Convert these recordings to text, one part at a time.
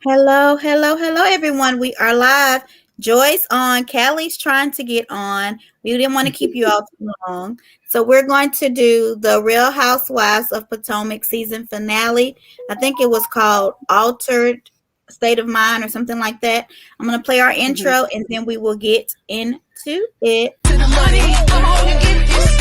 Hello, hello, hello, everyone. We are live. Joy's on. Callie's trying to get on. We didn't want to keep you all too long. So we're going to do the Real Housewives of Potomac season finale. I think it was called Altered State of Mind or something like that. I'm going to play our intro and then we will get into it. To the money, come on and get this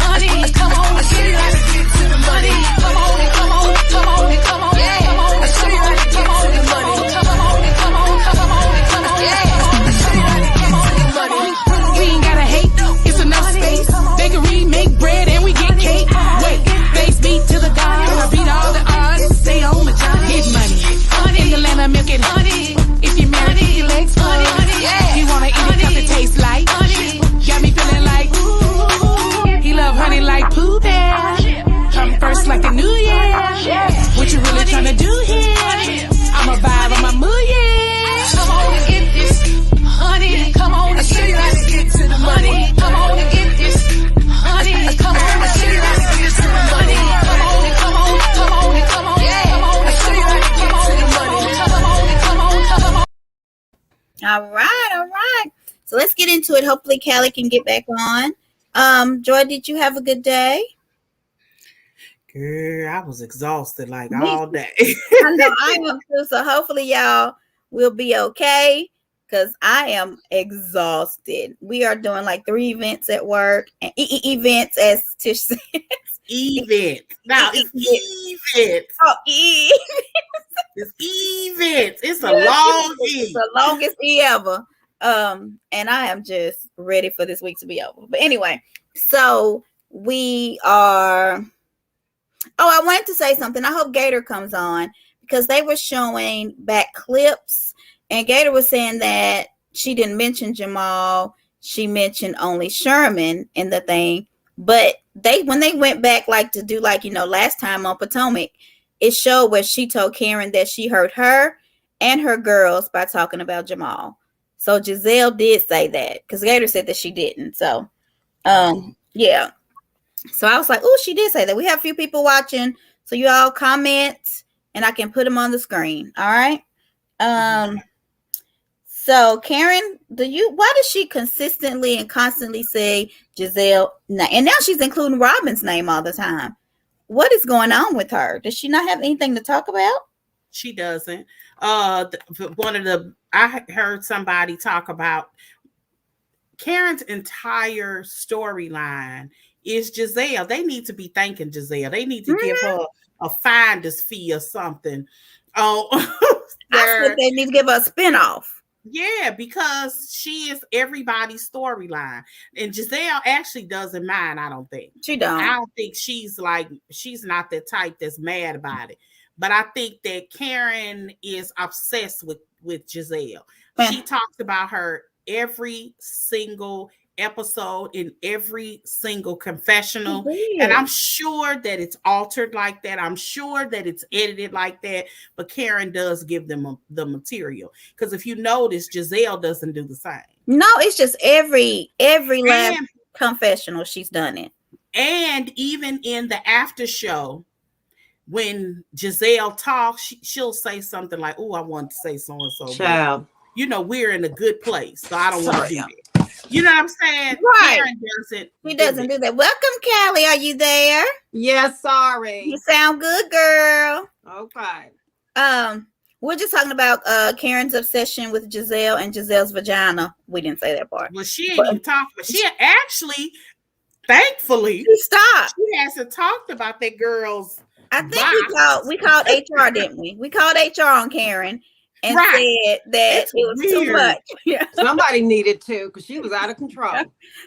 honey. Come on and show you how to get to the money. Come on and come on, come on and come on, yeah. Come on and show you how to get to the money. Come on and come on, come on and come on, yeah. Come on and show you how to get to the money. We ain't gotta hate, it's enough space. Bakery make bread and we get cake. Wait, face beat to the God. I beat all the odds. Stay on the job, get money. In the land of milk and honey. If you married, keep your legs full. Yeah. You wanna eat it 'cause it tastes like honey. Got me feeling like ooh. He love honey like Pooh Bear. Come first like the new year. What you really tryna do here? I'm a vibe on my mood, yeah. Come on and get this honey. Come on and show you how to get to the money. Come on and get this honey. Come on and show you how to get to the money. Come on and come on, come on and come on, yeah. Come on and show you how to get to the money. Come on and come on, come on. All right, all right. So let's get into it. Hopefully Callie can get back on. Joy, did you have a good day? Girl, I was exhausted like Me all too. day. I know I am too. So hopefully y'all will be okay because I am exhausted. We are doing like 3 events at work and events, as Tish says. Event. Now it's event. Oh, It's event. It's a yes, long it's E. the longest E ever. And I am just ready for this week to be over. But anyway, so we are. Oh, I wanted to say something. I hope Gator comes on because they were showing back clips, and Gator was saying that she didn't mention Jamal. She mentioned only Sherman in the thing. But when they went back like to do like, last time on Potomac, it showed where she told Karen that she hurt her and her girls by talking about Jamal. So Giselle did say that because Gator said that she didn't. So, yeah. So I was like, oh, she did say that. We have a few people watching. So you all comment and I can put them on the screen. All right. So Karen, why does she consistently and constantly say Giselle? And now she's including Robin's name all the time. What is going on with her? Does she not have anything to talk about? She doesn't. I heard somebody talk about Karen's entire storyline is Giselle. They need to be thanking Giselle. They need to give her a finder's fee or something. Oh, I said they need to give her a spinoff. Yeah, because she is everybody's storyline. And Giselle actually doesn't mind, I don't think. She don't. I don't think she's not the type that's mad about it. But I think that Karen is obsessed with Giselle. She talks about her every single episode in every single confessional, and I'm sure that it's altered like that. I'm sure that it's edited like that, but Karen does give them the material, because if you notice, Giselle doesn't do the same. No, it's just every last confessional she's done it. And even in the after show, when Giselle talks, she'll say something like, oh, I want to say so and so. Child. We're in a good place, so I don't want to do that. You know what I'm saying? Right. Karen doesn't do that. Welcome, Callie. Are you there? Yes, sorry. You sound good, girl. Okay. We're just talking about Karen's obsession with Giselle and Giselle's vagina. We didn't say that part. Well, she ain't even talked about. She actually, thankfully, stopped. She hasn't talked about that girl's. I think we called HR, didn't we? We called HR on Karen. And said that it was weird. Too much. Yeah. Somebody needed to, because she was out of control.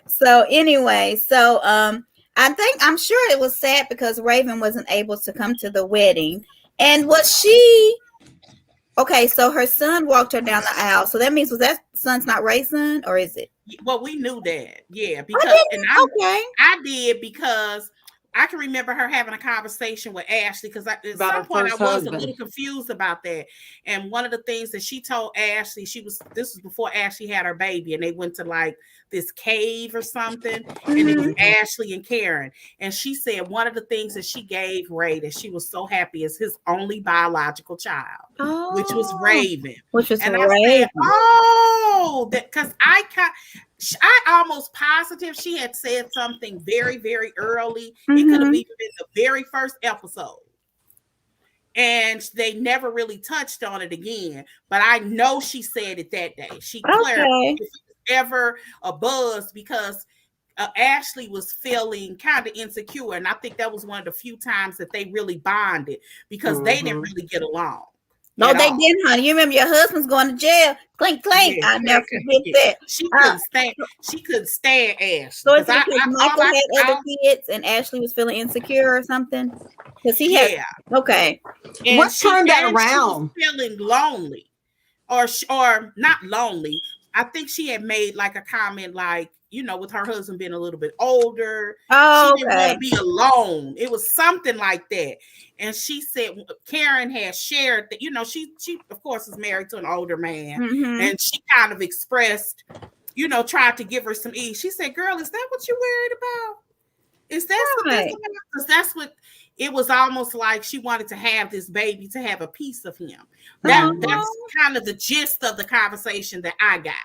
So anyway, I'm sure it was sad because Raven wasn't able to come to the wedding. And was she okay? So her son walked her down the aisle. So that means was that son's not Ray's son, or is it? Well, we knew that, yeah. Because I did because I can remember her having a conversation with Ashley, because at some point I was a little confused about that. And one of the things that she told Ashley, this was before Ashley had her baby, and they went to like this cave or something, and it was Ashley and Karen. And she said one of the things that she gave Ray that she was so happy is his only biological child, which was Raven. Which was and Raven. I said, oh, that because I almost positive she had said something very, very early. It could have even been the very first episode. And they never really touched on it again. But I know she said it that day. She clarified if it was ever a buzz because Ashley was feeling kind of insecure. And I think that was one of the few times that they really bonded because they didn't really get along. No, they didn't, honey. You remember your husband's going to jail. Clink, clink. Yeah, I never forget that. She couldn't stand. She couldn't stand Ashley. So it's because Michael had other kids and Ashley was feeling insecure or something. Because he had. Okay. And what turned that around? She was feeling lonely, or not lonely. I think she had made like a comment, like, you know, with her husband being a little bit older, she didn't want to be alone. It was something like that. And she said Karen had shared that, you know, she of course is married to an older man, and she kind of expressed, you know, tried to give her some ease. She said, "Girl, is that what you're worried about? Is that what that's about?" Because that's what it was, almost like she wanted to have this baby to have a piece of him. That's kind of the gist of the conversation that I got.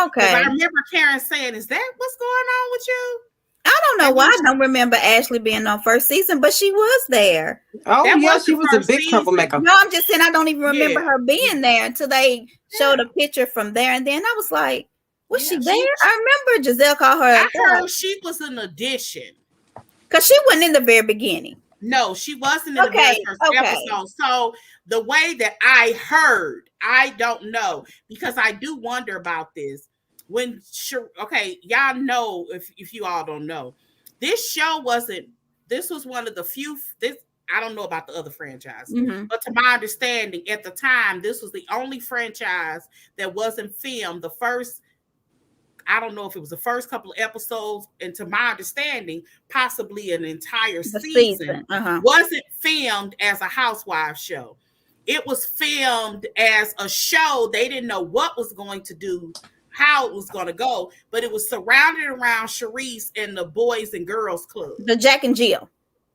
Okay. I remember Karen saying, "Is that what's going on with you?" I don't know why I don't remember Ashley being on first season, but she was there. Oh, yeah, she was a big troublemaker. No, I'm just saying I don't even remember her being there until they showed a picture from there. And then I was like, was she there? I remember Giselle called her. I heard she was an addition. Because she wasn't in the very beginning. No, she wasn't in the very first episode. So the way that I heard, I don't know, because I do wonder about this. Y'all know, if you all don't know, this was one of the few, I don't know about the other franchises, but to my understanding at the time, this was the only franchise that wasn't filmed. The first, I don't know if it was the first couple of episodes, and to my understanding, possibly an entire season wasn't filmed as a Housewives show. It was filmed as a show. They didn't know what was going to do, how it was going to go, but it was surrounded around Sharice and the Boys and Girls Club. The Jack and Jill.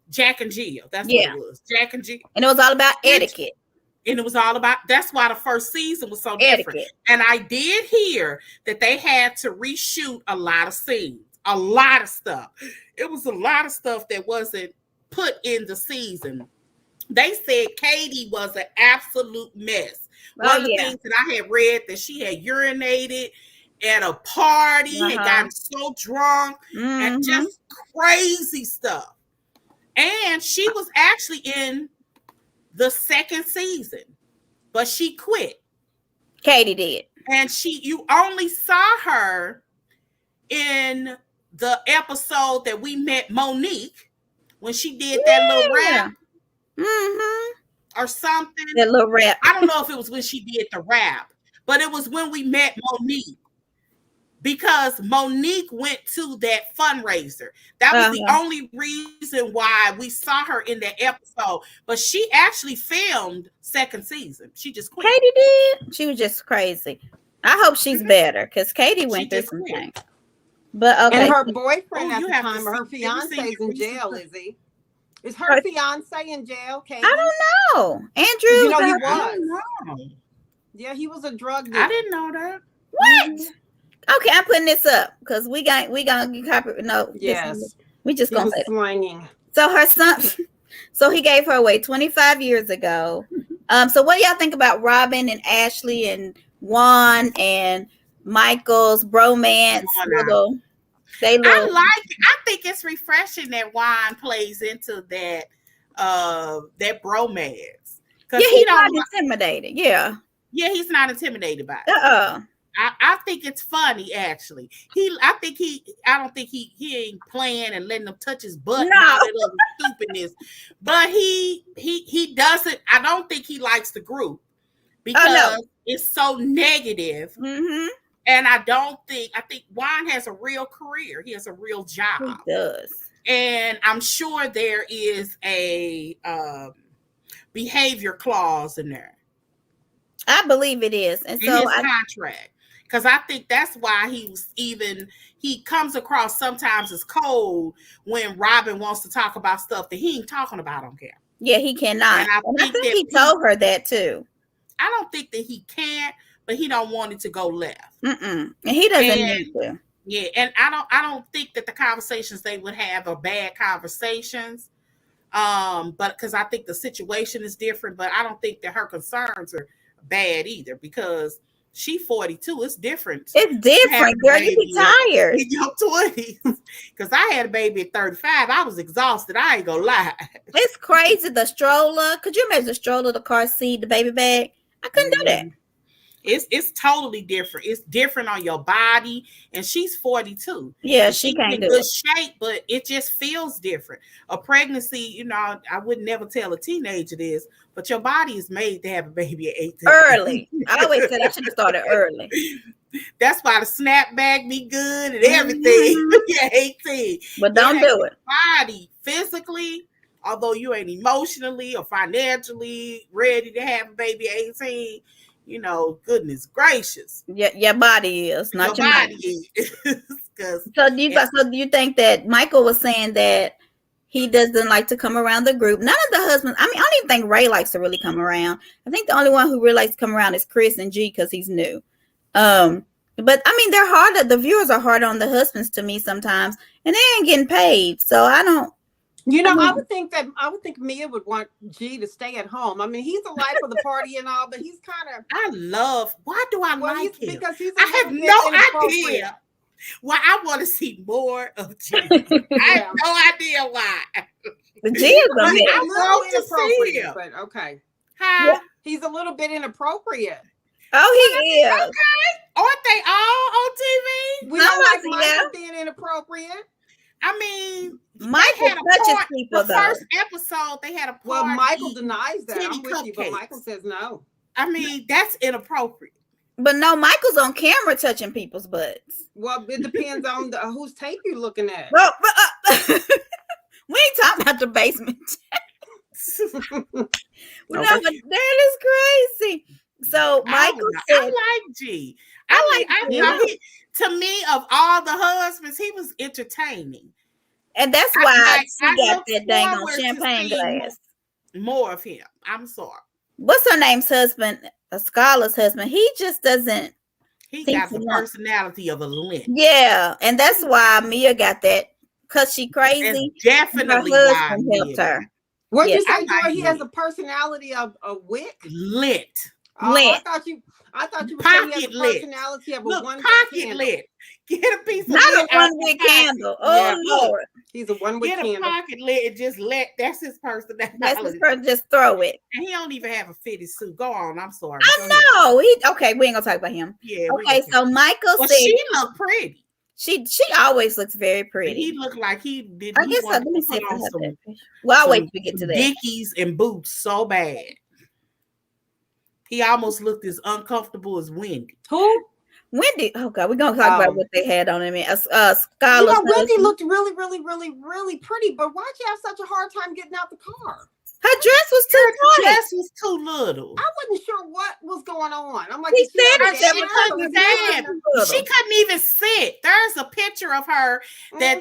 Jack and Jill. That's what it was. Jack and Jill. And it was all about etiquette. And it was all about, that's why the first season was so different. And I did hear that they had to reshoot a lot of scenes, a lot of stuff. It was a lot of stuff that wasn't put in the season. They said Katie was an absolute mess. One of the things that I had read, that she had urinated at a party, had gotten so drunk, and just crazy stuff. And she was actually in the second season, but she quit. Katie did. And you only saw her in the episode that we met Monique when she did that little rap. Or something. That little rap. I don't know if it was when she did the rap, but it was when we met Monique. Because Monique went to that fundraiser. That was the only reason why we saw her in that episode. But she actually filmed second season. She just quit. Katie did. She was just crazy. I hope she's better, because Katie went through some things. But and her boyfriend at the time, or her fiance, is in jail. Is her fiance in jail, Katie? I don't know. Andrew, you know he was. Yeah, he was a drug dealer. I didn't know that. What? Okay, I'm putting this up because we gonna get copy. No, yes, we just gonna say slanging. So her son, so he gave her away 25 years ago. So what do y'all think about Robin and Ashley and Juan and Michael's bromance? I like it. I think it's refreshing that Juan plays into that that bromance. Yeah, he's not intimidated. Yeah, he's not intimidated by it. I think it's funny, actually. I don't think he ain't playing and letting them touch his butt and all that other stupidness. But he doesn't. I don't think he likes the group because it's so negative. And I think Juan has a real career. He has a real job. He does. And I'm sure there is a behavior clause in there. I believe it is. And in his contract. Because I think that's why he comes across sometimes as cold when Robin wants to talk about stuff that he ain't talking about on camera. Yeah, he cannot. And I think that he told her that too. I don't think that he can't, but he don't want it to go left. And he doesn't need to. Yeah, and I don't think that the conversations they would have are bad conversations. But because I think the situation is different, but I don't think that her concerns are bad either, because she's 42. It's different. It's different, girl. You be tired in your 20s. Because I had a baby at 35. I was exhausted. I ain't gonna lie. It's crazy. The stroller. Could you imagine the stroller, the car seat, the baby bag? I couldn't do that. It's totally different. It's different on your body, and she's 42. Yeah, she can't do in good it. shape, but it just feels different. A pregnancy, you know, I would never tell a teenager this, but your body is made to have a baby at 18. Early. I always said I should have started early. That's why the snapback be good and everything. Yeah, 18. But don't do it. Body physically, although you ain't emotionally or financially ready to have a baby at 18. You know, goodness gracious. Yeah, your body is not your body. So do you think that Michael was saying that he doesn't like to come around the group? None of the husbands. I mean, I don't even think Ray likes to really come around. I think the only one who really likes to come around is Chris and G because he's new. But I mean, they're hard. The viewers are hard on the husbands to me sometimes, and they ain't getting paid. So I don't. You know, I would think Mia would want G to stay at home. I mean, he's the life of the party and all, but he's kind of. Why do I like him? Because I have no idea. Well, I want to see more of G. I have no idea why. The G is a little inappropriate, but okay. Huh? He's a little bit inappropriate. Oh, he is. Okay. Aren't they all on TV? We don't like Michael being inappropriate. I mean, Michael touches people. The first episode, they had a party. Well, Michael denies that. I'm with you, but Michael says no. I mean, that's inappropriate. But no, Michael's on camera touching people's butts. Well, it depends on whose tape you're looking at. Well, we ain't talking about the basement. No, but that is crazy. So Michael said, I like G. To me, of all the husbands, he was entertaining. And that's why she got that dang on champagne glass. More of him. I'm sorry. What's her name's husband? Scarlett's husband. He just doesn't. He got the personality of a lint. Yeah. And that's why Mia got that. Because she crazy. That's definitely her husband helped her. What you say, Joy? He has a personality of a wick? Lit. Oh, I thought you were saying he has a personality of a one-wick candle. Lit. Get a piece of not a one-wick candle. Oh Lord. He's a one-wick candle. Get a pocket lit and just let. That's his personality. That's his person. Just throw it. And he don't even have a fitted suit. Go on. I'm sorry. I know. Okay, we ain't gonna talk about him. Yeah. Okay, so Michael said she looked pretty. She always looks very pretty. He looked like he did. I guess so. Let me see if I have that. Well, I'll wait till we get to that. Dickies and boots so bad. He almost looked as uncomfortable as Wendy. Who? Wendy. Oh God, we're gonna talk about what they had on him. Scarlett. Wendy looked really, really, really, really pretty, but why'd you have such a hard time getting out the car? Her dress was too tight. Her dress was too little. I wasn't sure what was going on. I'm like, she couldn't even sit. There's a picture of her that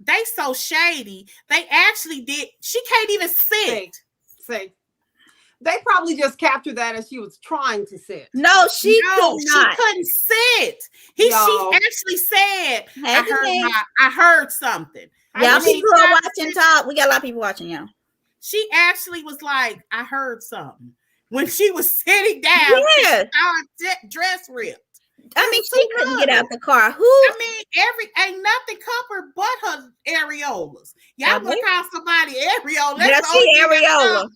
they so shady. They actually did. She can't even sit. See. They probably just captured that as she was trying to sit. No, she couldn't sit. She actually said, I heard something. Y'all people are watching talk. We got a lot of people watching y'all. She actually was like, I heard something. When she was sitting down, our dress ripped. I mean, she couldn't get out the car. Ain't nothing covered but her areolas. Y'all gonna call somebody areola. Yeah, she areola.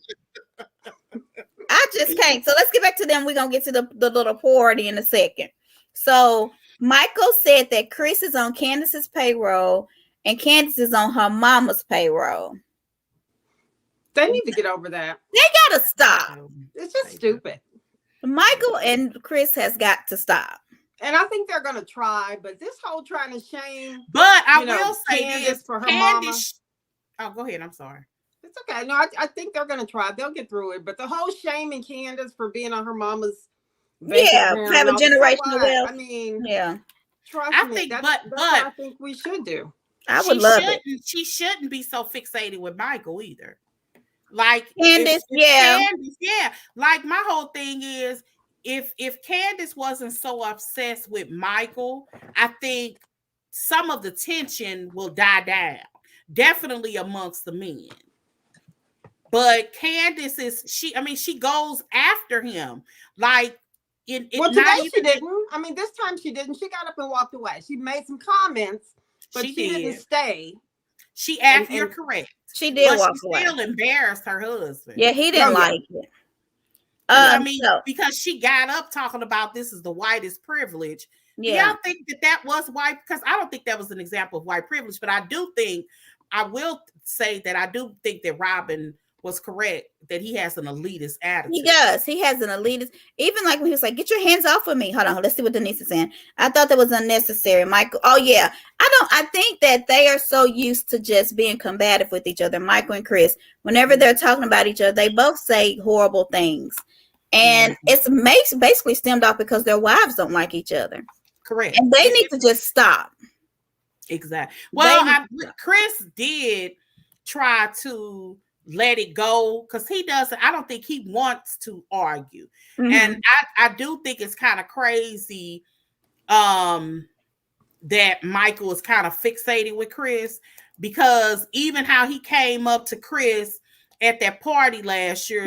I just can't. So let's get back to them. We're gonna get to the little party in a second. So Michael said that Chris is on Candace's payroll and Candace is on her mama's payroll. They need to get over that. They gotta stop. It's just stupid. Michael and Chris has got to stop. And I think they're gonna try, but this whole trying to shame. But I will say Candace this for her mama. Oh, go ahead. I'm sorry. It's okay. No, I think they're going to try. They'll get through it. But the whole shaming Candace for being on her mama's Yeah, have a generational wealth. I mean, yeah. Trust me, that's what I think we should do. I would love it. She shouldn't be so fixated with Michael either. Like Candace, Candace, like my whole thing is if Candace wasn't so obsessed with Michael, I think some of the tension will die down. Definitely amongst the men. But Candace she goes after him. Like today she didn't. I mean, this time she didn't. She got up and walked away. She made some comments, but she didn't stay. She asked, you're correct. She did walk away. Still embarrassed her husband. Yeah, he didn't like it. Because she got up talking about this is the whitest privilege. Yeah. Y'all think that was white? Because I don't think that was an example of white privilege, but I will say that I do think that Robin was correct, that he has an elitist attitude. He does. He has an elitist. Even like when he was like, get your hands off of me. Hold on. Let's see what Denise is saying. I thought that was unnecessary. Michael. Oh, yeah. I think that they are so used to just being combative with each other. Michael and Chris, whenever they're talking about each other, they both say horrible things. And it's basically stemmed off because their wives don't like each other. Correct. And they need to just stop. Exactly. Well, Chris did try to let it go because he doesn't. I don't think he wants to argue, and I do think it's kind of crazy that Michael is kind of fixated with Chris, because even how he came up to Chris at that party last year,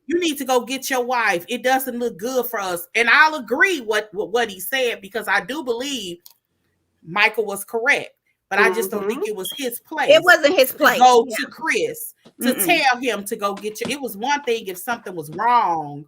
you need to go get your wife. It doesn't look good for us. And I'll agree with what he said, because I do believe Michael was correct. But I just don't think it was his place. It wasn't his place. To go to Chris to tell him to go get you. It was one thing if something was wrong,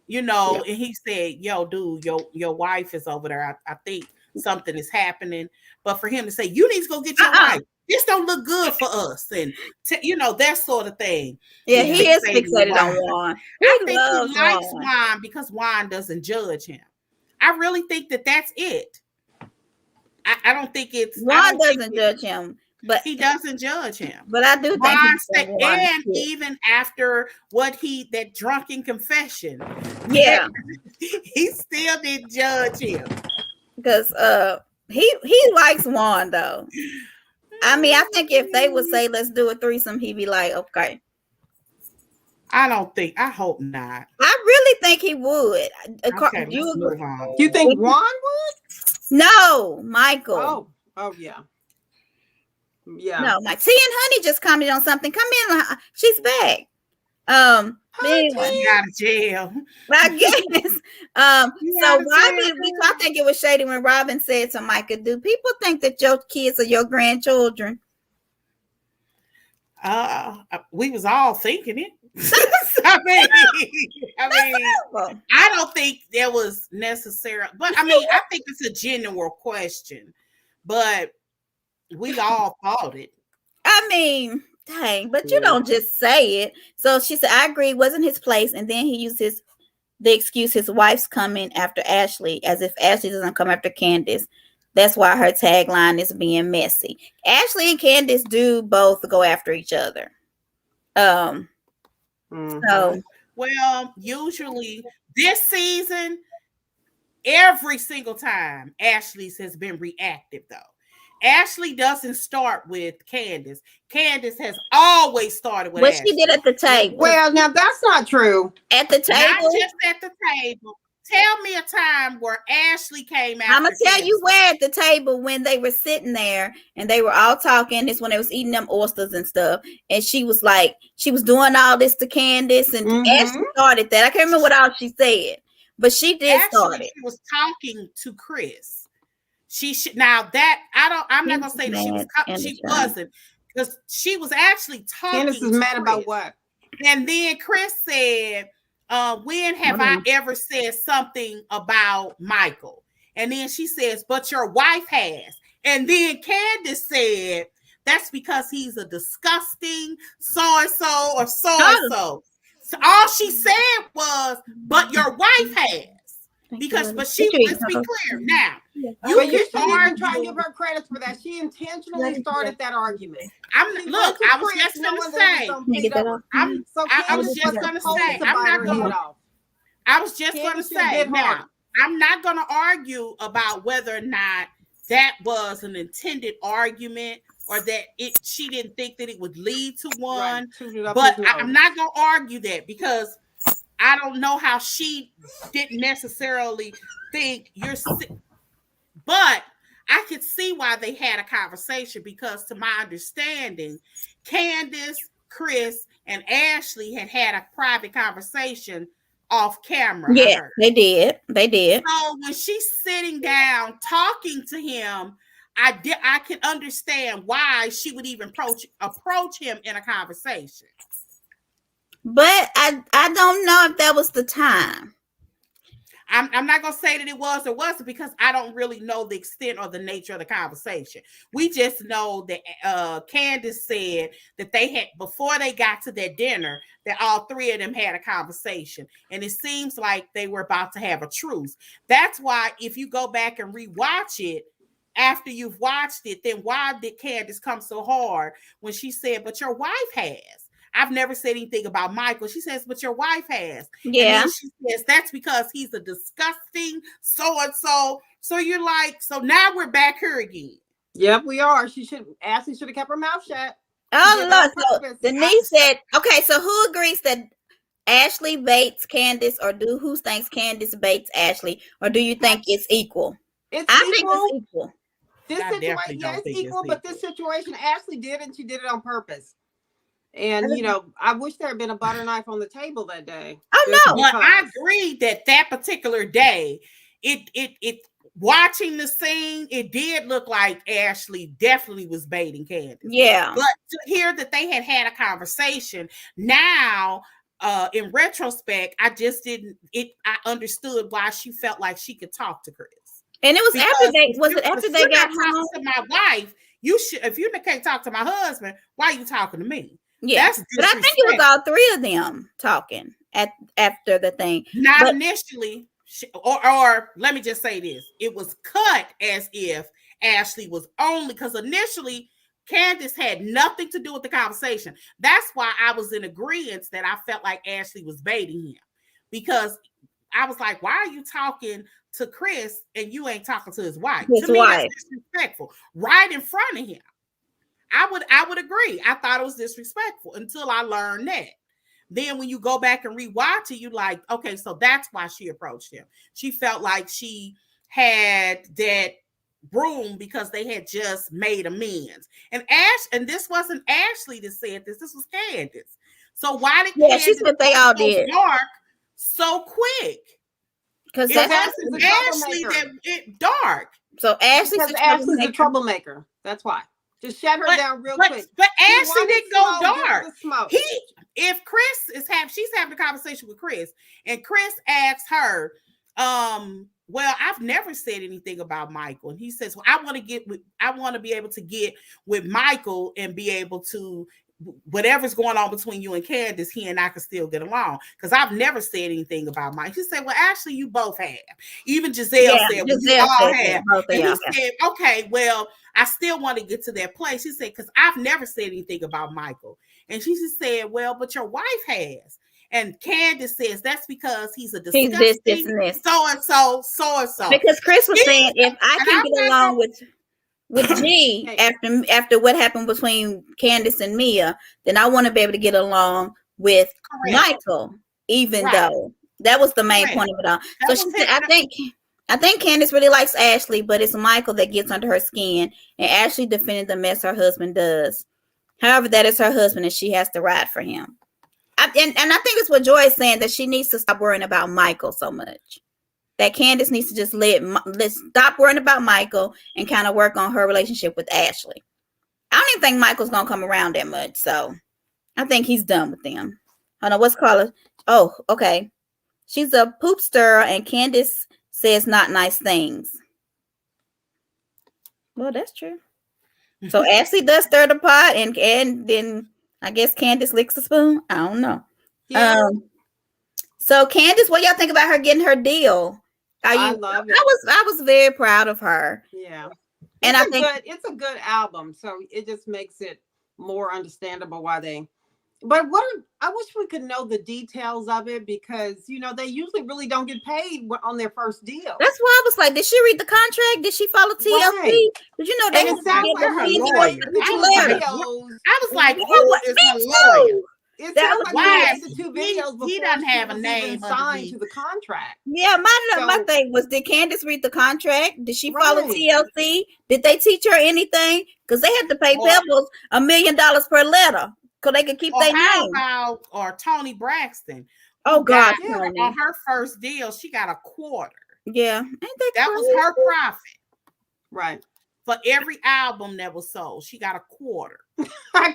and he said, yo, dude, your wife is over there. I think something is happening. But for him to say, you need to go get your wife. This don't look good for us. And, that sort of thing. Yeah, he is fixated on Juan. I think he likes Juan because Juan doesn't judge him. I really think that's it. I don't think it's Juan doesn't judge him, but he doesn't judge him. But I do think and even after that drunken confession, he still didn't judge him because he likes Juan though. I mean, I think if they would say let's do a threesome, he'd be like, okay. I hope not. I really think he would. Okay, you think Juan would? No, Michael. Oh, yeah. Yeah. No, Mike. T and Honey just commented on something. Come in. She's back. Anyway. She out of jail. I guess. So Robin, I think it was shady when Robin said to Micah, do people think that your kids are your grandchildren? We was all thinking it. I don't think there was necessary, but I think it's a genuine question, but we all thought it. I mean, dang, but you don't just say it. So she said, I agree, it wasn't his place. And then he used the excuse his wife's coming after Ashley, as if Ashley doesn't come after Candace. That's why her tagline is being messy. Ashley and Candace do both go after each other. So, well, usually this season, every single time Ashley's has been reactive though. Ashley doesn't start with Candace. Candace has always started with Ashley. She did at the table. Well, now that's not true. At the table? Not just at the table. Tell me a time where Ashley came out. I'm going to tell you where at the table, when they were sitting there and they were all talking. This when they was eating them oysters and stuff. And she was like, she was doing all this to Candace, and Ashley started that. I can't remember what all she said, but she did start it. She was talking to Chris. Now that I'm not going to say that she wasn't, because she was actually talking. Candace is mad about what? And then Chris said, when have I ever said something about Michael? And then she says, but your wife has. And then Candace said, that's because he's a disgusting so-and-so or so-and-so. So all she said was, but your wife has. Let's be clear now. You should even try to give her credit for that. She intentionally started that argument. I was just going to say, I'm not going to. I was just going to say, now, I'm not going to argue about whether or not that was an intended argument or that she didn't think that it would lead to one. Right. But I'm not going to argue that because I don't know how she didn't necessarily think you're sick. But I could see why they had a conversation because to my understanding, Candace, Chris, and Ashley had a private conversation off camera. Yeah, they did. So when she's sitting down talking to him, I can understand why she would even approach him in a conversation. But I don't know if that was the time. I'm not going to say that it was or wasn't because I don't really know the extent or the nature of the conversation. We just know that Candace said that they had, before they got to their dinner, that all three of them had a conversation. And it seems like they were about to have a truce. That's why if you go back and rewatch it, after you've watched it, then why did Candace come so hard when she said, but your wife has? I've never said anything about Michael. She says, but your wife has. Yeah. And then she says, that's because he's a disgusting so-and-so. So you're like, so now we're back here again. Yep, we are. Ashley should have kept her mouth shut. Oh, Lord. So Denise said, okay, so who agrees that Ashley baits Candace, or who thinks Candace baits Ashley, or do you think it's equal? I think it's equal. This situation, yeah, it's equal, but this situation, Ashley did, and she did it on purpose. And I wish there had been a butter knife on the table that day. Oh no! But I agree that particular day, it watching the scene, it did look like Ashley definitely was baiting Candace. Yeah. But to hear that they had a conversation now, in retrospect, I just didn't. I understood why she felt like she could talk to Chris. And it was after they got home? To my wife, you should. If you can't talk to my husband, why are you talking to me? Yeah, but I think it was all three of them talking after the thing. Not initially, or let me just say this: it was cut as if Ashley was only, because initially Candace had nothing to do with the conversation. That's why I was in agreement that I felt like Ashley was baiting him, because I was like, "Why are you talking to Chris and you ain't talking to his wife?" To me, that's disrespectful, right in front of him. I would agree. I thought it was disrespectful until I learned that. Then when you go back and rewatch it, you like, okay, so that's why she approached him. She felt like she had that broom because they had just made amends. And this wasn't Ashley that said this. This was Candace. So why did Candace she said they all did dark so quick? Because that's Ashley that it dark. So Ashley's a troublemaker. That's why. Just shut her down real quick. But Ashley didn't go dark. If Chris she's having a conversation with Chris, and Chris asks her, well, I've never said anything about Michael. And he says, well, I want to be able to get with Michael and be able to, whatever's going on between you and Candace, he and I can still get along. Because I've never said anything about Mike. He said, well, actually, you both have. Even Giselle said, we all have. And he said, okay, well, I still want to get to that place. He said, because I've never said anything about Michael. And she just said, well, but your wife has. And Candace says that's because he's a disgusting so-and-so. Because Chris was saying, if I can get along with G after what happened between Candace and Mia, then I want to be able to get along with Michael, even though that was the main point of it all. So she said, I think Candace really likes Ashley, but it's Michael that gets under her skin, and Ashley defended the mess her husband does. However, that is her husband, and she has to ride for him. And I think it's what Joy is saying, that she needs to stop worrying about Michael so much. That Candace needs to just let's stop worrying about Michael and kind of work on her relationship with Ashley. I don't even think Michael's gonna come around that much, so I think he's done with them. Hold on, what's called? Oh, okay. She's a poop stirrer, and Candace says not nice things. Well, that's true. So Ashley does stir the pot, and then I guess Candace licks the spoon. I don't know. Yeah. So Candace, what y'all think about her getting her deal? I love it. I was very proud of her. Yeah. And I think it's a good album. So it just makes it more understandable why they But I wish we could know the details of it, because they usually really don't get paid on their first deal. That's why I was like, did she read the contract? Did she follow TLC? Right. Did you know they it sounds like her lawyer? I was like, who is her lawyer? It sounds like why the 2 videos before he doesn't have a name signed to the contract. Yeah, my thing was, did Candace read the contract? Did she follow TLC? Did they teach her anything? Because they had to pay Pebbles $1 million per letter because they could keep their name. Or Toni Braxton? Oh God, on her first deal, she got a quarter. Yeah, that was her profit. Right. For every album that was sold, she got a quarter.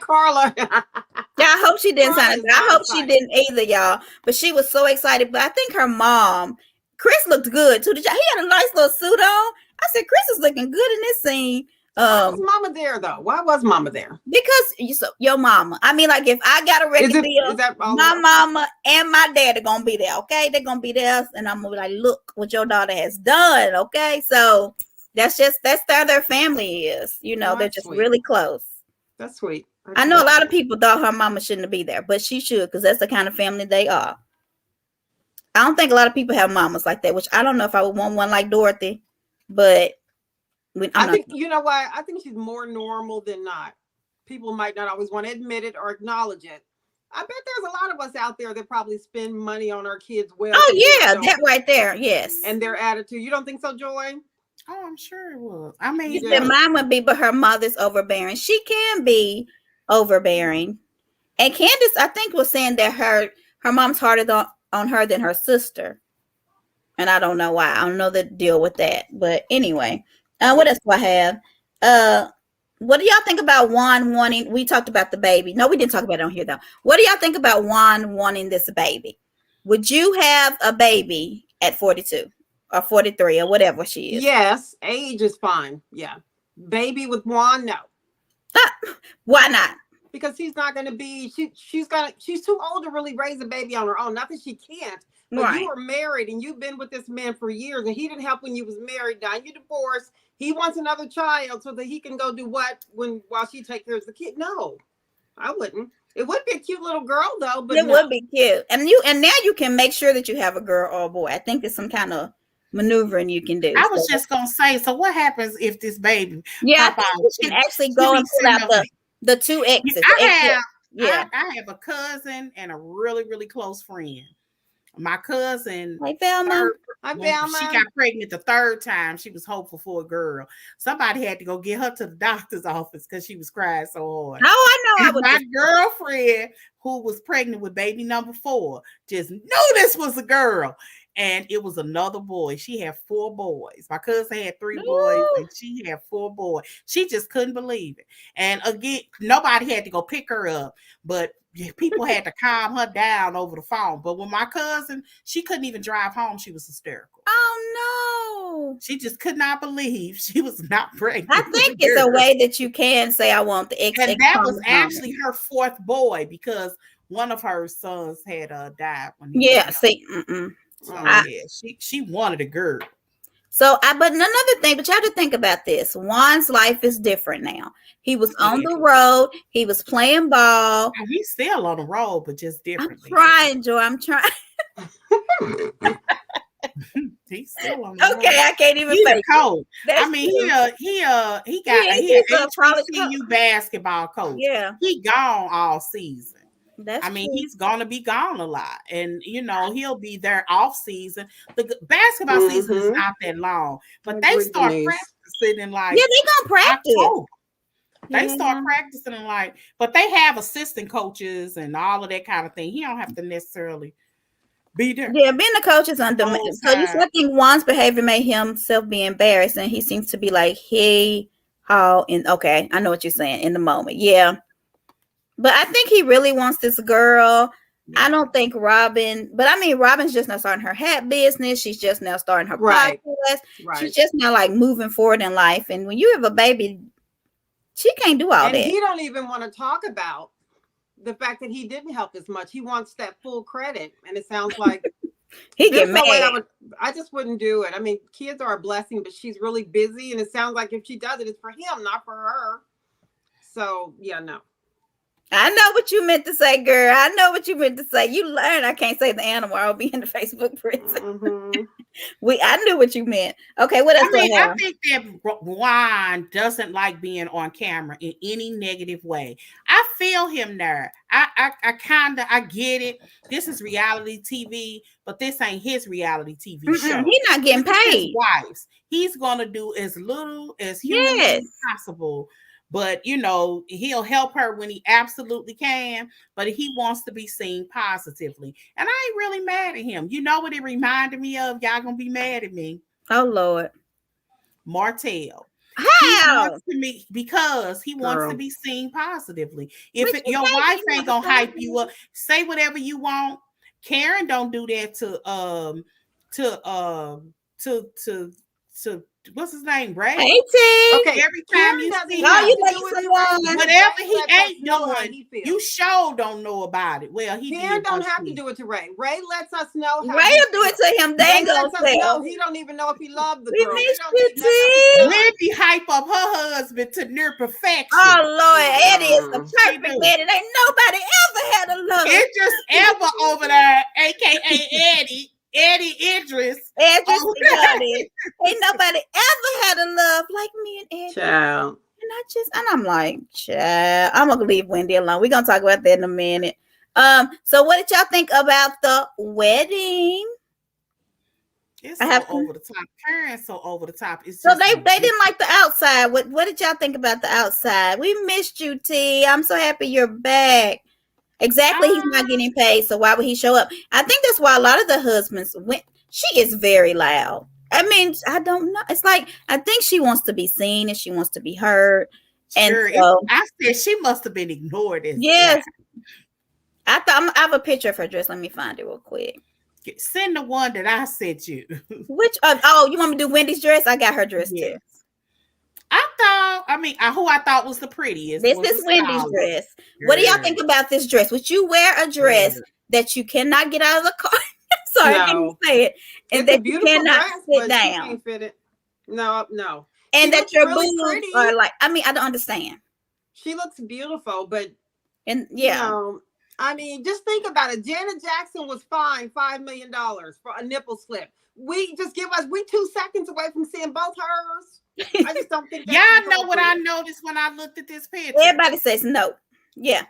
Carla. Yeah, I hope she didn't sign it. I hope she didn't either, y'all. But she was so excited. But I think her mom, Chris, looked good too. He had a nice little suit on. I said, Chris is looking good in this scene. Why was Mama there though? Why was Mama there? Because your mama. I mean, like if I got a record deal, my mama and my dad are gonna be there. Okay, they're gonna be there, and I'm gonna be like, look what your daughter has done. Okay, so. That's how their family is. They're just sweet. Really close. That's sweet. I know a lot of people thought her mama shouldn't be there, but she should, because that's the kind of family they are. I don't think a lot of people have mamas like that, which I don't know if I would want one like Dorothy, but I think you know why? I think she's more normal than not. People might not always want to admit it or acknowledge it. I bet there's a lot of us out there that probably spend money on our kids. Oh yeah, that right there, yes. And their attitude. You don't think so, Joy? Oh, I'm sure it was. I mean, you said mine would be, but her mother's overbearing. She can be overbearing. And Candace, I think, was saying that her mom's harder on her than her sister. And I don't know why. I don't know the deal with that. But anyway, what else do I have? What do y'all think about Juan wanting? We talked about the baby. No, we didn't talk about it on here though. What do y'all think about Juan wanting this baby? Would you have a baby at 42? Or 43 or whatever she is? Yes, age is fine. Yeah. Baby with Juan, no. Why not? Because he's not going to be, she's too old to really raise a baby on her own. Not that she can't, but you were married and you've been with this man for years and he didn't help when you was married. Now you divorced. He wants another child so that he can go do what while she takes care of the kid. No, I wouldn't. It would be a cute little girl though, but it would be cute. And now you can make sure that you have a girl or a boy. I think there's some kind of maneuvering you can do. I was just gonna say, so what happens if this baby you can actually go and pull out the 2 exes. I have a cousin and a really, really close friend. My cousin, hey Velma. She got pregnant the 3rd time. She was hopeful for a girl. Somebody had to go get her to the doctor's office because she was crying so hard. Oh, I know. My girlfriend, who was pregnant with baby number 4, just knew this was a girl. And it was another boy. She had 4 boys. My cousin had 3 boys, and she had 4 boys. She just couldn't believe it. And again, nobody had to go pick her up, but people had to calm her down over the phone. But when my cousin, she couldn't even drive home. She was hysterical. Oh no! She just could not believe she was not pregnant. I think it's a way that you can say, "I want the X." And that was actually her 4th boy because one of her sons had died when he was see. So she wanted a girl. So but another thing, but you have to think about this. Juan's life is different now. He was on the road. He was playing ball. He's still on the road, but just differently. I'm trying, Joy. I'm trying. He's still on the road. Okay, I can't even fake coach. I mean, he got he HBCU basketball coach. Yeah, he gone all season. I mean, he's gonna be gone a lot, and he'll be there off season. The basketball season is not that long, but they start practicing in like they gonna practice. October. They start practicing in like, but they have assistant coaches and all of that kind of thing. He don't have to necessarily be there. Yeah, being a coach is on demand. So I think Juan's behavior made himself be embarrassed, and he seems to be like, okay, I know what you're saying in the moment. Yeah. But I think he really wants this girl. Yeah. I don't think Robin, but I mean, Robin's just now starting her hat business. She's just now starting her podcast. Right. She's just now like moving forward in life. And when you have a baby, she can't do all that. He don't even want to talk about the fact that he didn't help as much. He wants that full credit. And it sounds like he get mad. I just wouldn't do it. I mean, kids are a blessing, but she's really busy. And it sounds like if she does it, it's for him, not for her. So yeah, no. I know what you meant to say, girl. I know what you meant to say. You learn. I can't say the animal. I'll be in the Facebook prison. Mm-hmm. I knew what you meant. Okay, what else do I have? I think that Juan doesn't like being on camera in any negative way. I feel him there. I get it. This is reality TV, but this ain't his reality TV show. He's not getting This is his paid. wife's. He's gonna do as little as humanly Yes. possible. But he'll help her when he absolutely can. But he wants to be seen positively, and I ain't really mad at him. You know what it reminded me of? Y'all gonna be mad at me. Oh Lord. Martell. How? Because he wants to be seen positively. If your wife ain't gonna hype you up, say whatever you want. Karen don't do that to what's his name, Ray? Hey, T. Okay. Every time you see whatever he ain't doing, you sure don't know about it. Well, Karen don't have to do it to Ray. Ray lets us know. Ray will do it to him. They ain't gonna tell. He don't even know if he loved the we girl. Missed you, T. Wendy hype up her husband to near perfection. Oh Lord, Eddie is the perfect man. Ain't nobody ever had a love. It's just Ever over there, aka Eddie Idris. Ain't nobody ever had a love like me and Eddie. Child. And I'm like, child, I'm gonna leave Wendy alone. We're gonna talk about that in a minute. So what did y'all think about the wedding? It's so over the top. Karen's so over the top. It's so they didn't like the outside. What did y'all think about the outside? We missed you, T. I'm so happy you're back. Exactly, he's not getting paid, so why would he show up? I think that's why a lot of the husbands went. She is very loud. I mean, I don't know. It's like I think she wants to be seen and she wants to be heard. Sure. And so, I said she must have been ignored. Yes, I have a picture of her dress. Let me find it real quick. Send the one that I sent you. Which? Oh, you want me to do Wendy's dress? I got her dress too. Who I thought was the prettiest. This is Wendy's dress. What do y'all think about this dress? Would you wear a dress that you cannot get out of the car? Sorry, I didn't say it. And that you cannot sit down. Can't fit it. No. And that your boobs are like, I don't understand. She looks beautiful, but yeah. Just think about it. Janet Jackson was fined $5 million for a nipple slip. We 2 seconds away from seeing both hers. I just don't think y'all know what I noticed when I looked at this picture. Everybody says no. Yeah.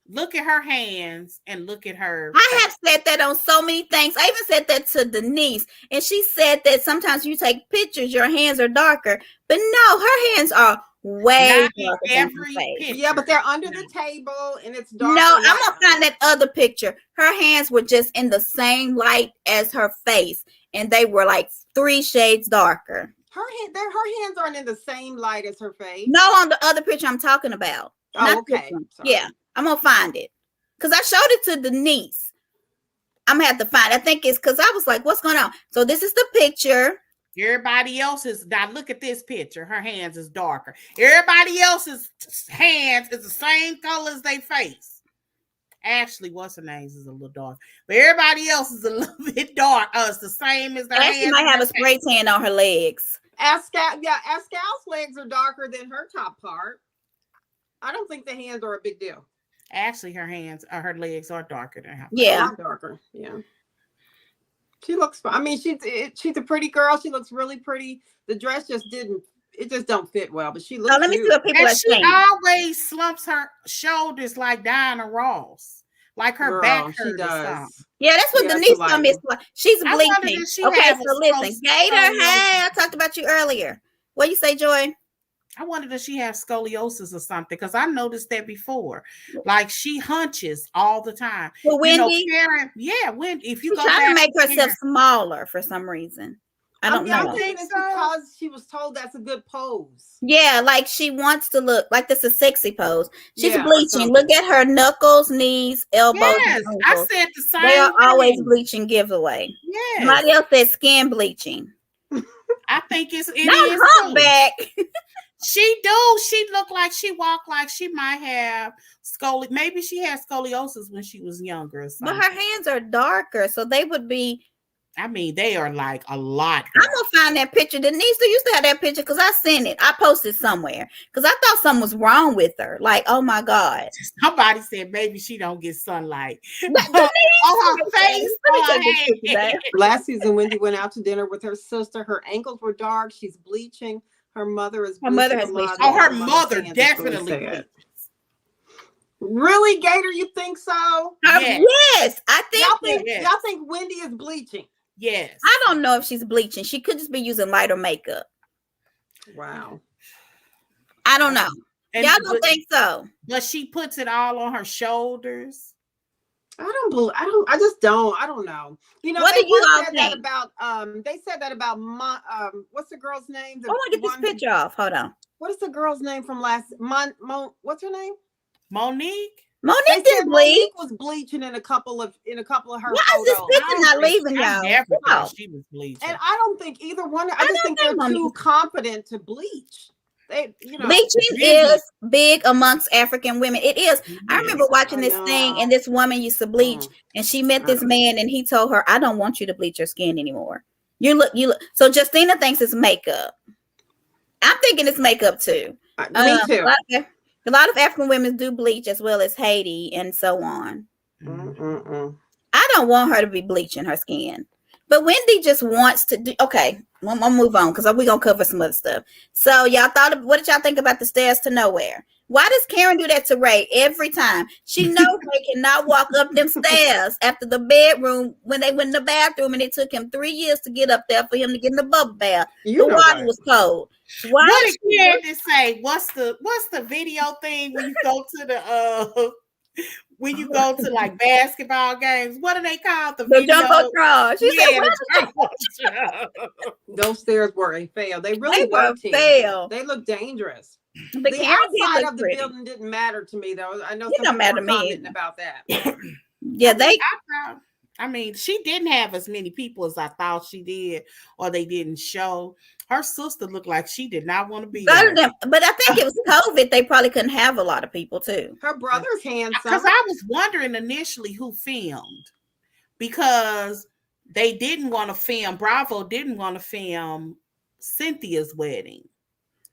Look at her hands and look at her. I have said that on so many things. I even said that to Denise, and she said that sometimes you take pictures, your hands are darker. But no, her hands are way darker than her face. Yeah, but they're under the table and it's dark. No, I'm gonna find that other picture. Her hands were just in the same light as her face, and they were like 3 shades darker. Her hands aren't in the same light as her face. No, on the other picture I'm talking about. Oh, okay. Yeah, I'm gonna find it because I showed it to Denise. I'm gonna have to find it. I think it's because I was like, what's going on? So this is the picture. Everybody else's, now look at this picture. Her hands is darker. Everybody else's hands is the same color as their face. Ashley, what's her name, is a little dark, but everybody else is a little bit dark. It's the same as their hands. She might have a spray tan on her legs. Ascal's legs are darker than her top part. I don't think the hands are a big deal. Actually, her legs are darker than her. Yeah, darker. Yeah. She looks fine. She's a pretty girl. She looks really pretty. The dress just don't fit well, but she looks let me see what people are saying. She always slumps her shoulders like Diana Ross. Like her back hurt. She does. Yeah, that's what Denise told me. She's bleaching. Okay, so listen. Gator, hey, I talked about you earlier. What you say, Joy? I wonder if she has scoliosis or something, because I noticed that before. Like she hunches all the time. Well, Wendy? Karen, Wendy. If you she's trying to make herself smaller for some reason. I don't know. I think it's because she was told that's a good pose. Yeah, like she wants to look like this is a sexy pose. She's bleaching. Look at her knuckles, knees, elbows. Yes, I said the same. They are always bleaching giveaway. Yes. Somebody else said skin bleaching. I think it is. Not humpback. She look like she walk like she might have maybe she had scoliosis when she was younger or something. But her hands are darker, so they would be I mean, they are like a lot. I'm gonna find that picture. Denise used to have that picture because I sent it. I posted somewhere because I thought something was wrong with her. Like, oh my God. Somebody said maybe she don't get sunlight. Denise, on her face. Last season, Wendy went out to dinner with her sister. Her ankles were dark. She's bleaching. Her mother is bleaching. Her mother has bleached. Oh, her mother definitely bleached. Really, Gator? You think so? Yes, I think. Y'all think Wendy is bleaching? Yes. I don't know if she's bleaching. She could just be using lighter makeup. Wow. I don't know. Y'all don't think so? But she puts it all on her shoulders. I just don't. I don't know. You know, what do you all think? They said that about what's the girl's name? I want to get this picture off. Hold on. What is the girl's name from last what's her name? Monique. Monique didn't bleach. Monique was bleaching in a couple of her photos. Why is this picture not leaving y'all? Never thought she was bleaching. And I don't think either one. I just think they're too confident to bleach. Bleaching is big amongst African women. It is. I remember watching this thing, and this woman used to bleach, and she met this man, and he told her, "I don't want you to bleach your skin anymore. You look." So Justina thinks it's makeup. I'm thinking it's makeup too. Me too. A lot of African women do bleach as well as Haiti and so on. I don't want her to be bleaching her skin. But Wendy just wants to do. Okay, I'll move on because we're going to cover some other stuff. So y'all what did y'all think about the stairs to nowhere? Why does Karen do that to Ray every time? She knows Ray cannot walk up them stairs after the bedroom when they went in the bathroom, and it took him 3 years to get up there for him to get in the bubble bath. The water was cold. What did Karen say? What's the video thing when you go to the when you go to like basketball games? What do they call the jumbotron? She said, those stairs were a fail. They really were a fail. They look dangerous. The outside of the building didn't matter to me, though. I know some people were commenting about that. Yeah, I mean, she didn't have as many people as I thought she did, or they didn't show. Her sister looked like she did not want to be there. But I think it was COVID. They probably couldn't have a lot of people, too. Her brother's handsome. Because I was wondering initially who filmed, because they didn't want to film. Bravo didn't want to film Cynthia's wedding.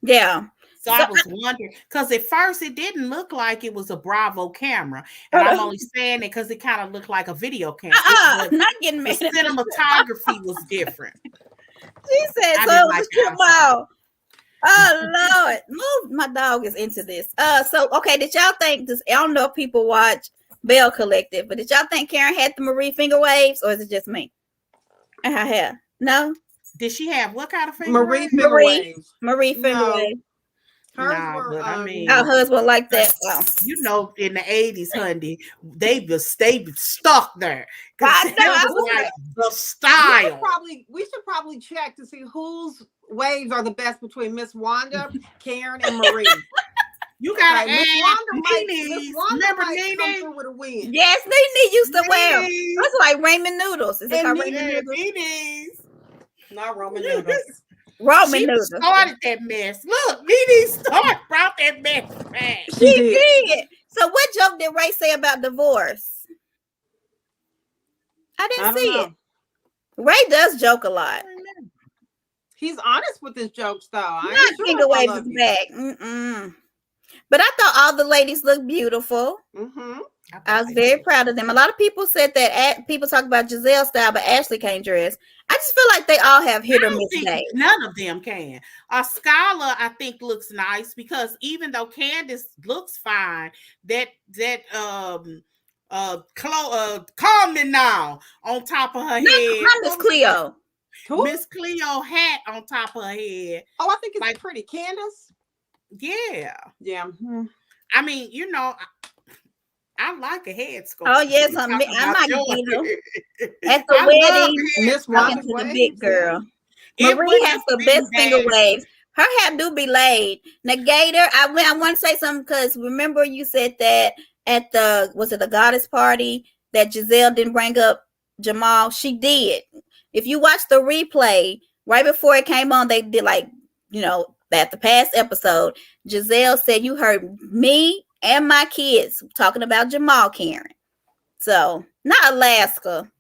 Yeah. So I was wondering, because at first it didn't look like it was a Bravo camera. And I'm only saying it because it kind of looked like a video camera. Not getting mad. The cinematography was different. She said, so it was oh, Lord. Move. My dog is into this. So, okay, did y'all think this? I don't know if people watch Bell Collective, but did y'all think Karen had the Marie finger waves, or is it just me? And her hair? No? Did she have what kind of finger Marie waves? finger waves. Marie finger waves. Hers were, our husband like that. Wow. You know, in the 80s, honey, they just stayed stuck there. I know. Was like the style. We should probably check to see whose waves are the best between Miss Wanda, Karen, and Marie. You gotta add Nene. Remember Nene? With a win. Yes, Nene used to wear. That's like ramen noodles. Is it called ramen noodles? Nene's. Not Roman noodles. Roman noodles. Started that mess. Look, Nene brought that mess back. She did. So what joke did Ray say about divorce? I didn't see it. Ray does joke a lot. He's honest with his jokes, though. Not finger waves is back. But I thought all the ladies looked beautiful. I was very proud of them. A lot of people said that people talk about Giselle's style, but Ashley can't dress. I just feel like they all have hit or miss days. None of them can. Skylar, I think, looks nice, because even though Candace looks fine, that calm me now on top of her head. Miss Cleo. Miss Cleo hat on top of her head. Oh, I think it's like pretty. Candace? Yeah. Yeah. I mean, you know, I like a head scarf. Oh yes, I might get at the wedding. Miss Wanda, the big girl. Marie has the best finger waves. Her hair do be laid. Negator, I want to say something, because remember you said that at the goddess party that Giselle didn't bring up Jamal. She did. If you watch the replay right before it came on, they did at the past episode. Giselle said you heard me and my kids talking about Jamal, Karen. So not Alaska.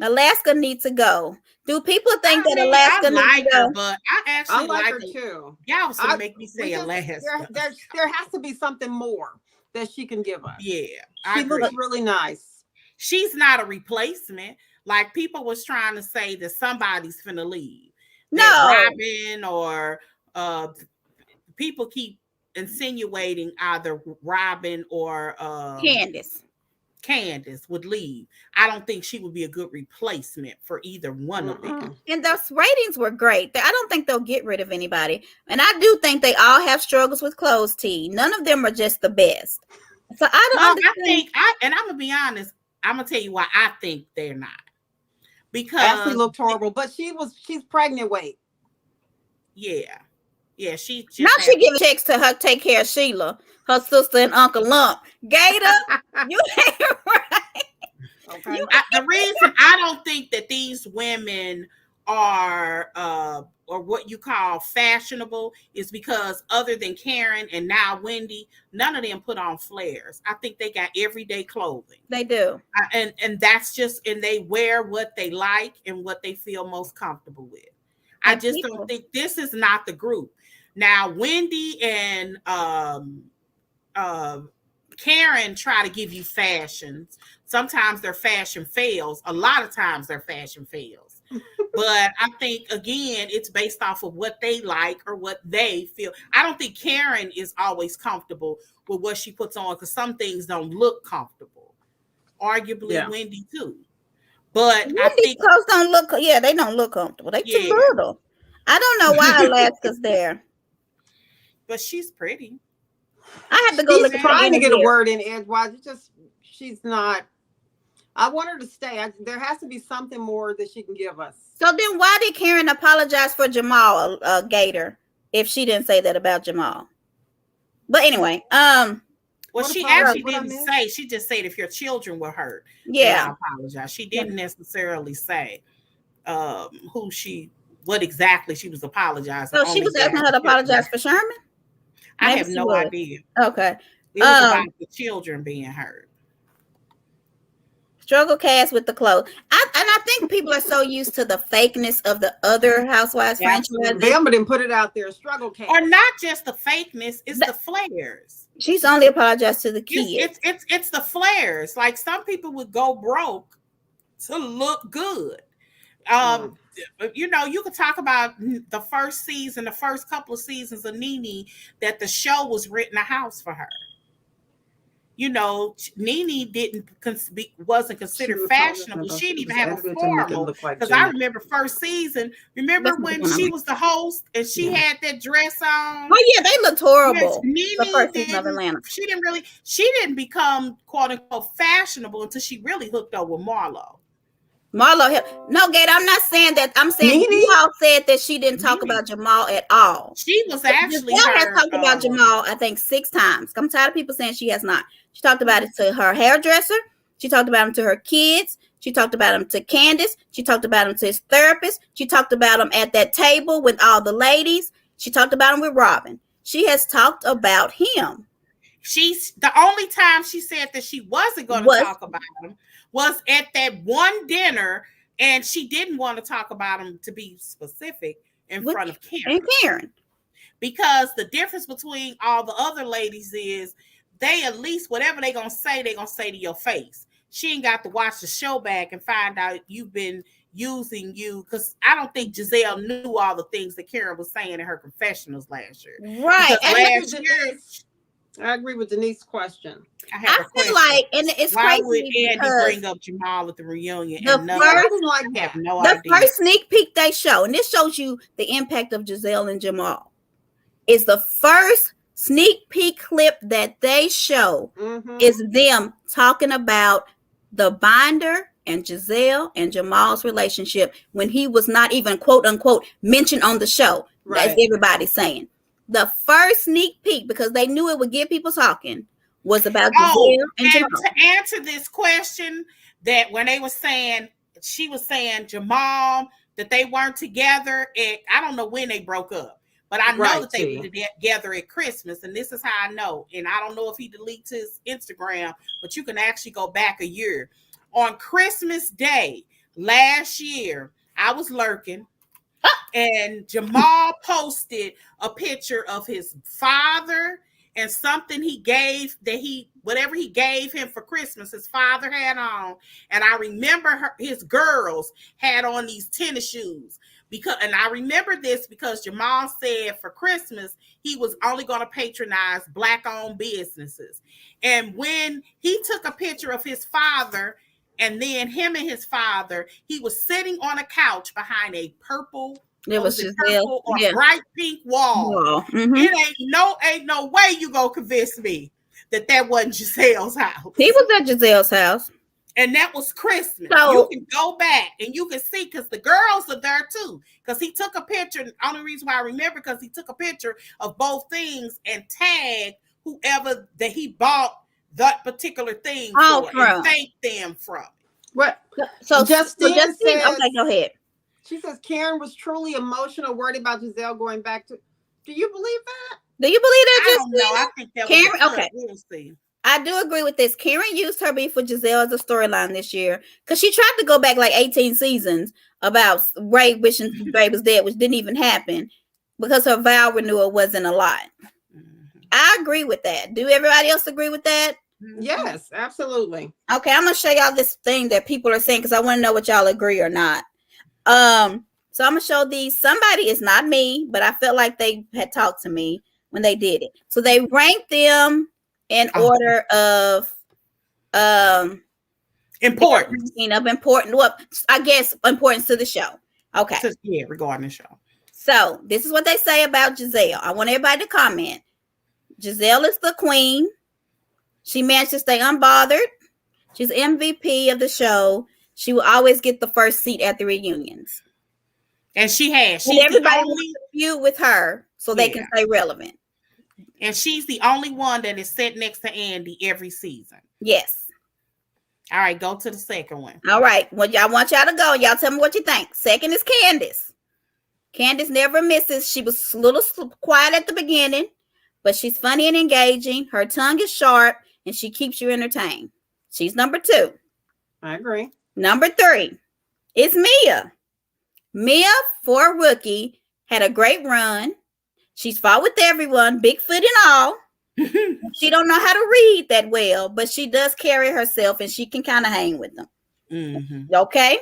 Alaska needs to go. Do people think that I Alaska needs like to go? her, but I actually like her her too. Y'all was gonna make me say Alaska. There has to be something more that she can give us. Yeah, she looks really nice. She's not a replacement. Like people was trying to say that somebody's finna leave. No, that Robin or people keep insinuating either Robin or Candace would leave. I don't think she would be a good replacement for either one of them. And those ratings were great. I don't think they'll get rid of anybody. And I do think they all have struggles with clothes, T. None of them are just the best. So I don't understand. And I'm gonna be honest. I'm gonna tell you why I think they're not. Because Ashley looked horrible, but she's pregnant weight. Yeah, she just now she giving checks to her take care of Sheila, her sister, and Uncle Lump. Gator, you ain't right. Okay. The reason I don't think that these women are or what you call fashionable is because other than Karen and now Wendy, none of them put on flares. I think they got everyday clothing. They do. And that's just, and they wear what they like and what they feel most comfortable with. I just don't think this is not the group. Now, Wendy and Karen try to give you fashions. Sometimes their fashion fails. A lot of times their fashion fails. But I think, again, it's based off of what they like or what they feel. I don't think Karen is always comfortable with what she puts on because some things don't look comfortable. Arguably, Wendy too. But Wendy's I think clothes don't look. Yeah, they don't look comfortable. They too little. I don't know why Alaska's there. But she's pretty. I have to go look. Trying to get a word in edgewise. It's just she's not. I want her to stay. There has to be something more that she can give us. So then, why did Karen apologize for Jamal Gator if she didn't say that about Jamal? But anyway, well, she actually didn't say. She just said if your children were hurt, I apologize. She didn't necessarily say what exactly she was apologizing. So she was asking her to apologize for Sherman? I have no idea. Okay. It was about the children being hurt. Struggle cast with the clothes. I think people are so used to the fakeness of the other Housewives franchise. They didn't put it out there. Struggle cast. Or not just the fakeness, it's the flares. She's only apologized to the kids. It's the flares. Like some people would go broke to look good. You know, you could talk about the first season, the first couple of seasons of Nene, that the show was written a house for her. You know, Nene wasn't considered fashionable. She didn't even have a formal. Because I remember first season. Remember when she was the host and she had that dress on? Oh yeah, they looked horrible. Nene the first season of Atlanta. She didn't become quote unquote fashionable until she really hooked up with Marlo. No, Gate, I'm not saying that. I'm saying you all said that she didn't talk about Jamal at all. She was actually has talked about Jamal, I think 6 times. I'm tired of people saying she has not. She talked about it to her hairdresser. She talked about him to her kids. She talked about him to Candace. She talked about him to his therapist. She talked about him at that table with all the ladies. She talked about him with Robin. She has talked about him. The only time she said that she wasn't going to talk about him was at that one dinner, and she didn't want to talk about him, to be specific, in front of Karen. Because the difference between all the other ladies is they at least, whatever they're going to say to your face. She ain't got to watch the show back and find out you've been using you, because I don't think Giselle knew all the things that Karen was saying in her confessionals last year. Right. I agree with Denise's question. I feel like, and it's why crazy would Andy bring up Jamal at the reunion? The first sneak peek they show, and this shows you the impact of Giselle and Jamal, is the first sneak peek clip that they show is them talking about the binder and Giselle and Jamal's relationship when he was not even quote unquote mentioned on the show. Right. As everybody's saying. The first sneak peek, because they knew it would get people talking, was about Giselle and Jamal. To answer this question, that when she was saying Jamal, that they weren't together, I don't know when they broke up, but I know that they were together at Christmas, and this is how I know. And I don't know if he deletes his Instagram, but you can actually go back a year. On Christmas Day, last year I was lurking, and Jamal posted a picture of his father and something he gave whatever he gave him for Christmas, his father had on. And I remember his girls had on these tennis shoes. And I remember this because Jamal said for Christmas, he was only going to patronize Black-owned businesses. And when he took a picture of his father, and then him and his father, he was sitting on a couch behind a purple, purple or bright pink wall. Mm-hmm. It ain't no way you gonna convince me that wasn't Giselle's house. He was at Giselle's house. And that was Christmas. So, you can go back and you can see, because the girls are there too. Because he took a picture. The only reason why I remember, because he took a picture of both things and tagged whoever that he bought that particular thing for and thanked them from. What? So Justine says, okay, go ahead. She says Karen was truly emotional, worried about Giselle going back to. Do you believe that? Do you believe that? I don't know. I think that Karen. Was okay. We'll see. I do agree with this. Karen used her beef with Giselle as a storyline this year because she tried to go back like 18 seasons about Ray wishing Ray was dead, which didn't even happen because her vow renewal wasn't a lot. Mm-hmm. I agree with that. Do everybody else agree with that? Yes, absolutely. Okay, I'm gonna show y'all this thing that people are saying because I want to know what y'all agree or not. So I'm gonna show these. Somebody, is not me, but I felt like they had talked to me when they did it. So they ranked them in order of importance. Well, I guess importance to the show. Okay. Yeah, regarding the show. So this is what they say about Giselle. I want everybody to comment. Giselle is the queen. She managed to stay unbothered. She's MVP of the show. She will always get the first seat at the reunions. And she has. And everybody wants to feud with her so they can stay relevant. And she's the only one that is set next to Andy every season. Yes. All right, go to the second one. All right. Well, I want y'all to go. Y'all tell me what you think. Second is Candace. Candace never misses. She was a little quiet at the beginning, but she's funny and engaging. Her tongue is sharp, and she keeps you entertained. She's number 2. I agree. Number 3 is Mia. Mia, for a rookie, had a great run. She's fought with everyone, Bigfoot and all. She don't know how to read that well, but she does carry herself, and she can kind of hang with them. Mm-hmm. Okay?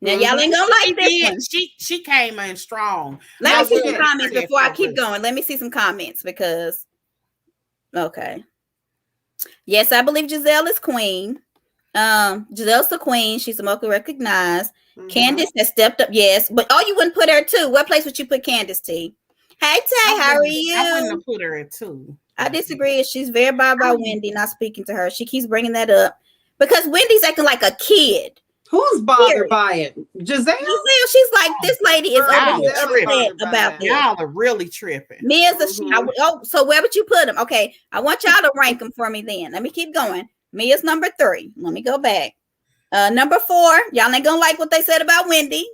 Now, y'all ain't gonna like this one. She came in strong. Let me see some comments before I keep going. Let me see some comments because, okay. Yes, I believe Giselle is queen. Giselle's the queen. She's mostly recognized. Mm-hmm. Candace has stepped up. Yes, but you wouldn't put her too. What place would you put Candace T? Hey Tay, how are you? I wouldn't have put her at 2. I disagree. She's very bothered by Wendy not speaking to her. She keeps bringing that up because Wendy's acting like a kid. Who's bothered by it? Giselle? She's like, this lady is upset about this. Y'all are really tripping. Mia's so where would you put him? Okay, I want y'all to rank them for me then. Let me keep going. Mia's number 3. Let me go back. Number 4, y'all ain't gonna like what they said about Wendy.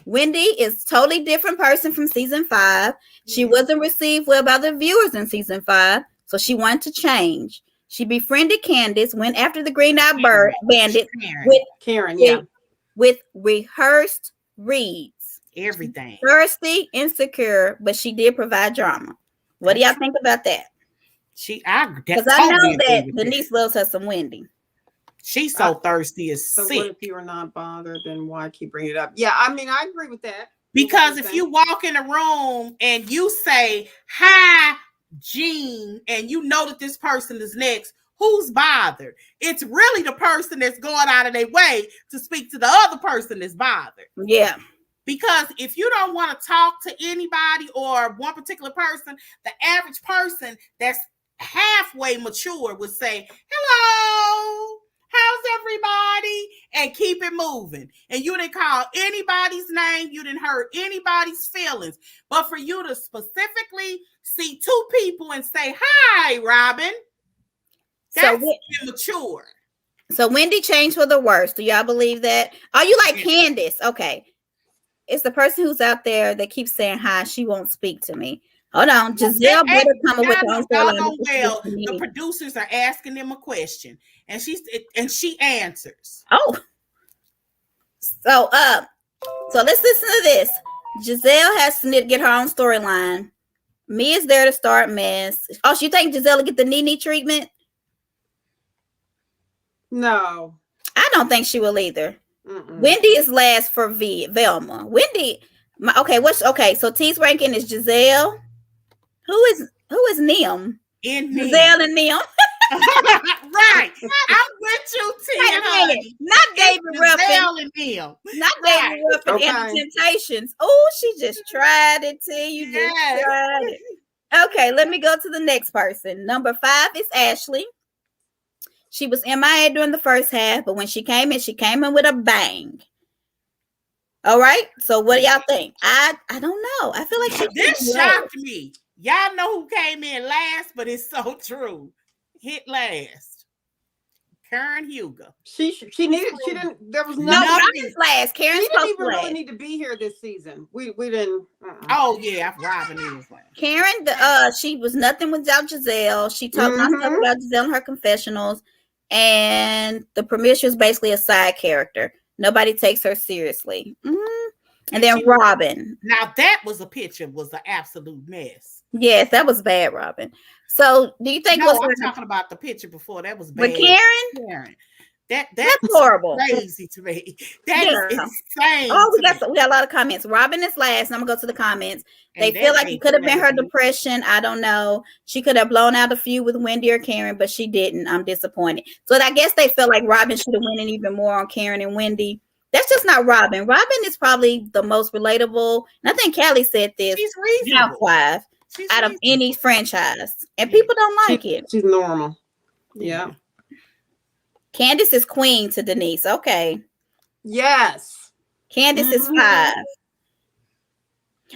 Wendy is a totally different person from season 5. She wasn't received well by the viewers in season 5, so she wanted to change. She befriended Candace, went after the Green-Eyed Bandit with rehearsed reads. Everything. Thirsty, insecure, but she did provide drama. What do y'all think about that? Because I know that Denise loves her some Wendy. She's so thirsty as sick. What if you're not bothered, then why keep bringing it up? Yeah, I mean, I agree with that. Because if you walk in a room and you say, hi, Jean, and you know that this person is next, who's bothered? It's really the person that's going out of their way to speak to the other person that's bothered. Yeah. Because if you don't want to talk to anybody or one particular person, the average person that's halfway mature would say, hello. How's everybody? And keep it moving. And you didn't call anybody's name. You didn't hurt anybody's feelings. But for you to specifically see 2 people and say, hi, Robin, that's immature. So Wendy changed for the worse. Do y'all believe that? Are you like Candace? Okay. It's the person who's out there that keeps saying hi. She won't speak to me. Hold on. Giselle better come up with her own storyline. Well, the producers are asking them a question. And she answers. Oh. So so let's listen to this. Giselle has to get her own storyline. Mia's there to start mess. Oh, you think Giselle will get the Nene treatment? No. I don't think she will either. Mm-mm. Wendy is last for Velma. Wendy, okay? So T's ranking is Giselle. Who is Nim? Giselle and Nim. Right. I'm with you, T. Not David Ruffin. And Nim. Not David Ruffin and the Temptations. Oh, she just tried it, T. You just tried it. Okay, let me go to the next person. Number 5 is Ashley. She was MIA during the first half, but when she came in with a bang. All right. So what do y'all think? I don't know. I feel like this shocked me. Y'all know who came in last, but it's so true. Hit last. Karen Hugo. She didn't. There was nothing last. Karen didn't even really need to be here this season. We didn't. Oh yeah, Robin is last. Karen, she was nothing without Giselle. She talked myself about Giselle in her confessionals, and the premiere was basically a side character. Nobody takes her seriously. And then Robin. Now that was an absolute mess. Yes, that was bad, Robin. So do you think? No, I'm talking about the picture before. That was bad. But Karen. That's horrible. Crazy to me. That is insane. Oh, we got a lot of comments. Robin is last. I'm gonna go to the comments. They feel like it could have been her depression. I don't know. She could have blown out a few with Wendy or Karen, but she didn't. I'm disappointed. So I guess they felt like Robin should have went in even more on Karen and Wendy. That's just not Robin. Robin is probably the most relatable. And I think Callie said this. She's reasonable. Housewife out of any franchise. And people don't like it. She's normal. Yeah. Candace is queen to Denise. Okay. Yes. Candace is 5.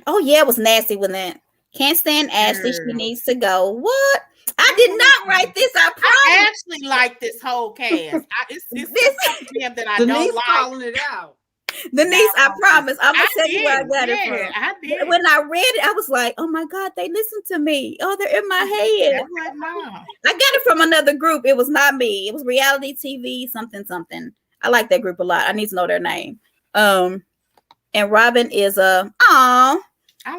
Oh, yeah, it was nasty with that. Can't stand Ashley. She needs to go. What? I did not write this. I promise. I actually like this whole cast. It's them that I Denise don't like. calling it out. Denise, I promise. I'm gonna tell you where I got it from. I did. When I read it, I was like, "Oh my God, they listen to me. Oh, they're in my head." I got it from another group. It was not me. It was reality TV something. I like that group a lot. I need to know their name. And Robin is I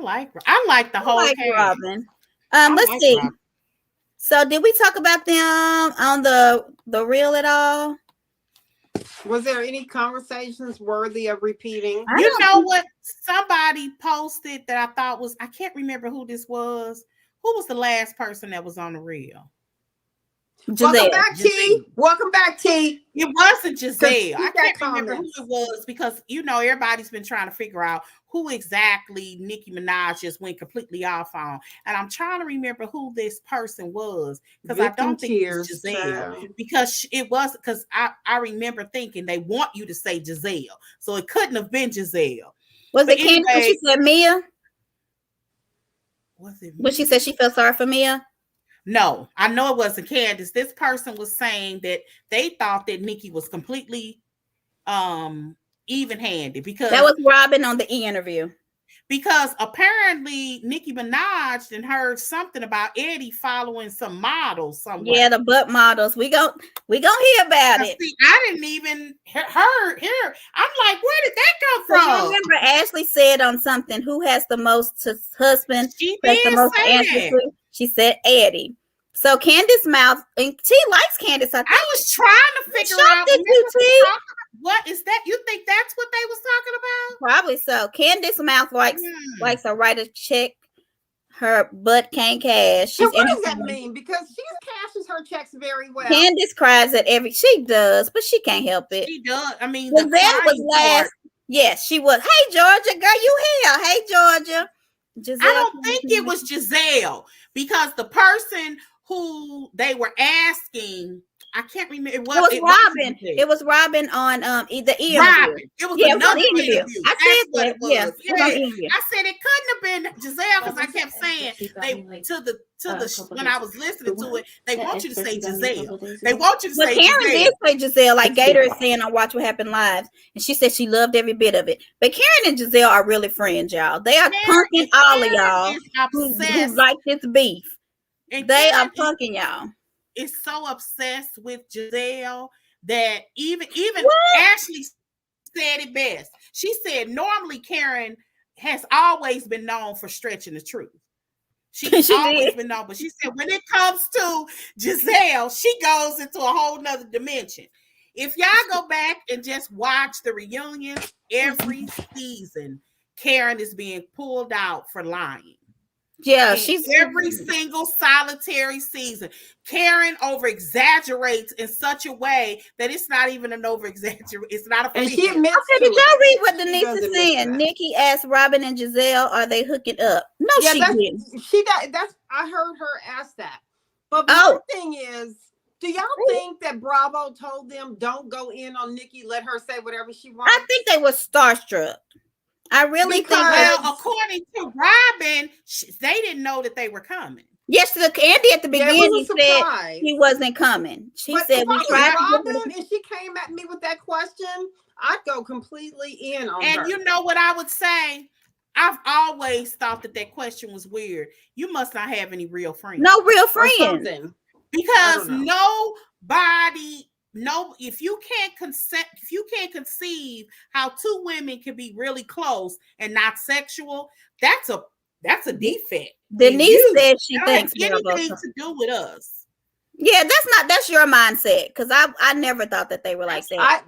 like the whole cast. Robin. Let's see. Robin. So did we talk about them on the reel at all? Was there any conversations worthy of repeating? You know what? Somebody posted that I thought I can't remember who this was. Who was the last person that was on the reel? Welcome back, T. Welcome back, T. It wasn't Giselle. I can't remember who it was because, everybody's been trying to figure out who exactly Nicki Minaj just went completely off on. And I'm trying to remember who this person was because I don't think it was Giselle. Because I remember thinking they want you to say Giselle. So it couldn't have been Giselle. Was it Candace when she said Mia? Was it Mia? When she said she felt sorry for Mia? No, I know it wasn't Candace. This person was saying that they thought that Nicki was completely even-handed because that was Robin on the interview. Because apparently Nicki Minaj and heard something about Eddie following some models somewhere. Yeah, the butt models. We gonna hear about it. See, I didn't even hear. I'm like, where did that come from? So remember, Ashley said on something, who has the most husband? She did the most say that. She said Eddie. So Candace mouth, and T likes Candace. I was trying to figure out. What is that? You think that's what they was talking about? Probably so. Candace mouth likes to write a check. Her butt can't cash. So what does that mean? Because she cashes her checks very well. Candace cries at she does, but she can't help it. She does. I mean, that was last. Yes, she was. Hey Georgia, girl, you here? Hey Georgia. Giselle, I don't think it was Giselle because the person who they were asking, I can't remember. It was Robin. It was Robin on the interview. Robin. It was another interview. I said that. Yeah. I said it couldn't have been Giselle because I kept saying when I was listening to it, they want you to say Giselle. They want you to say Giselle. Karen did say Giselle, like Gator is saying on Watch What Happened Live, and she said she loved every bit of it. But Karen and Giselle are really friends, y'all. They are punking all of y'all who like this beef. And they are punking y'all. Is so obsessed with Giselle that even Ashley said it best. She said, normally Karen has always been known for stretching the truth. She's always been known, but she said when it comes to Giselle, she goes into a whole nother dimension. If y'all go back and just watch the reunions, every season, Karen is being pulled out for lying. Yeah, she's every single solitary season. Karen over exaggerates in such a way that it's not even an over exaggeration. It's not a. And she admits. Okay, did y'all read what Denise is saying? Nikki asked Robin and Giselle, "Are they hooking up?" No, she didn't. That's I heard her ask that. But my thing is, do y'all think that Bravo told them don't go in on Nikki? Let her say whatever she wants. I think they were starstruck. I really think. Well, according to Robin, they didn't know that they were coming. Yes, look, Andy at the beginning said he wasn't coming. She said we tried Robin, and she came at me with that question. I'd go completely in on her. And you know what I would say? I've always thought that question was weird. You must not have any real friends. No real friends. Because nobody. No, if you can't conceive how two women can be really close and not sexual, that's a defect. Denise said she thinks anything to do with us. Yeah, that's your mindset, because I never thought that they were like that.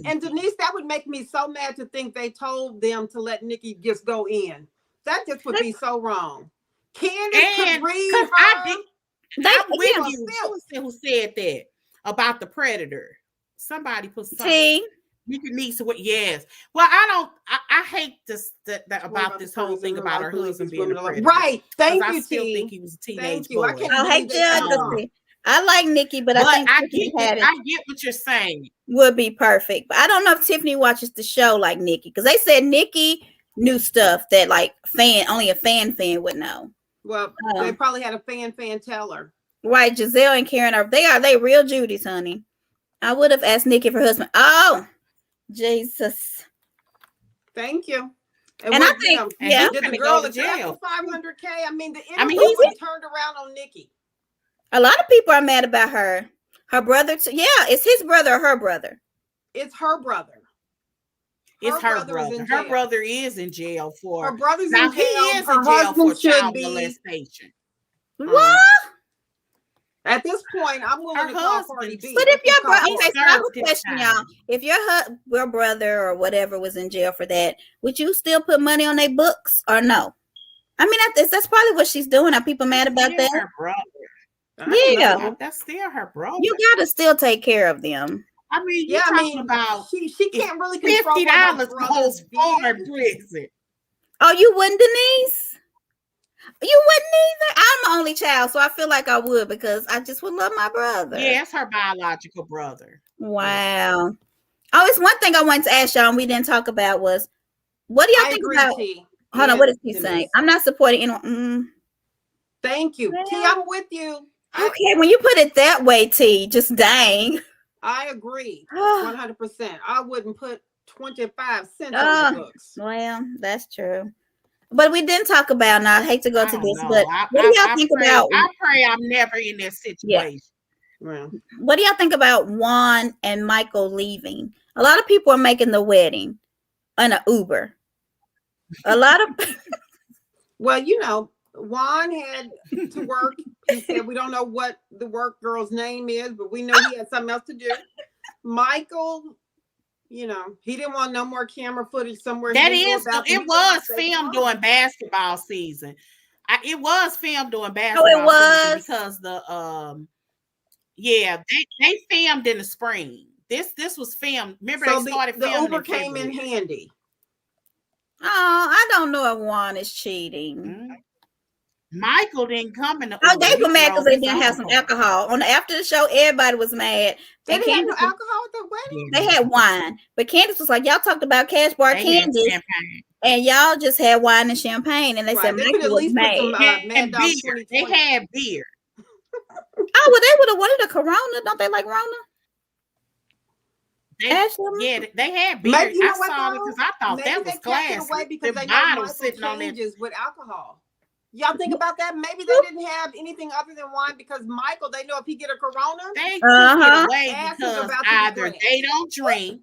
And Denise, that would make me so mad to think they told them to let Nikki just go in. That just would be so wrong. Candace could read her. I'm with you. Who said that? About the predator. Somebody put something. You can need to. Yes. Well, I hate this about this whole thing about her husband being a predator. Right. Thank you. I still think he was a teenage boy. I like Nikki, but I think I get what you're saying. Would be perfect. But I don't know if Tiffany watches the show like Nikki, because they said Nikki knew stuff that like only a fan would know. Well, they probably had a fan tell her. Right, Giselle and Karen they real Judies, honey. I would have asked Nikki if her husband. Oh, Jesus. Thank you. And I think, did the girl to jail for $500K? I mean, the interview turned around on Nikki. A lot of people are mad about her. Her brother, it's his brother or her brother. It's her brother. It's her brother. Her brother is in jail for. Her brother's now in jail. He is in jail for child molestation. What? At this point, I'm willing to call Cardi B. But if your brother, so I have a question, y'all. If your brother or whatever was in jail for that, would you still put money on their books or no? I mean, that's probably what she's doing. Are people mad about that? Her brother. Yeah, that's still her brother. You gotta still take care of them. I mean, talking about she can't really control $50 goes for prison. Oh, you wouldn't, Denise? You wouldn't either. I'm the only child, so I feel like I would, because I just would love my brother. Yeah, it's her biological brother. Wow. Oh, it's one thing I wanted to ask y'all and we didn't talk about was, what do y'all think about? Hold on, what is he saying? I'm not supporting anyone. Thank you, T. I'm with you. Okay, when you put it that way, T, just dang. I agree, 100%. I wouldn't put 25 cents on the books. Well, that's true. But we didn't talk about, and I hate to go to this, but what do y'all think about? I pray I'm never in this situation. Yeah. What do y'all think about Juan and Michael leaving? A lot of people are making the wedding on an Uber. A lot of. Well, Juan had to work. He said we don't know what the work girl's name is, but we know he had something else to do. Michael. He didn't want no more camera footage somewhere. It was filmed during basketball season. It was filmed during basketball season. Oh, it was? Because they filmed in the spring. This was filmed. Remember, they started filming. The Uber came in handy. Oh, I don't know if Juan is cheating. Mm-hmm. Michael didn't come in the Uber. They were mad because they didn't have some alcohol. After the show, everybody was mad. They didn't have no alcohol at the wedding? They had wine. But Candace was like, y'all talked about Cash Bar Candace. And y'all just had wine and champagne. And they said Michael was mad. They had beer. Oh, well, they would have wanted a Corona. Don't they like Rona? They had beer. Maybe, I saw it because I thought that was classy. Because they bottles sitting on it with alcohol. Y'all think about that? Maybe they didn't have anything other than wine, because Michael, they know if he get a Corona, they took it away because either they don't drink,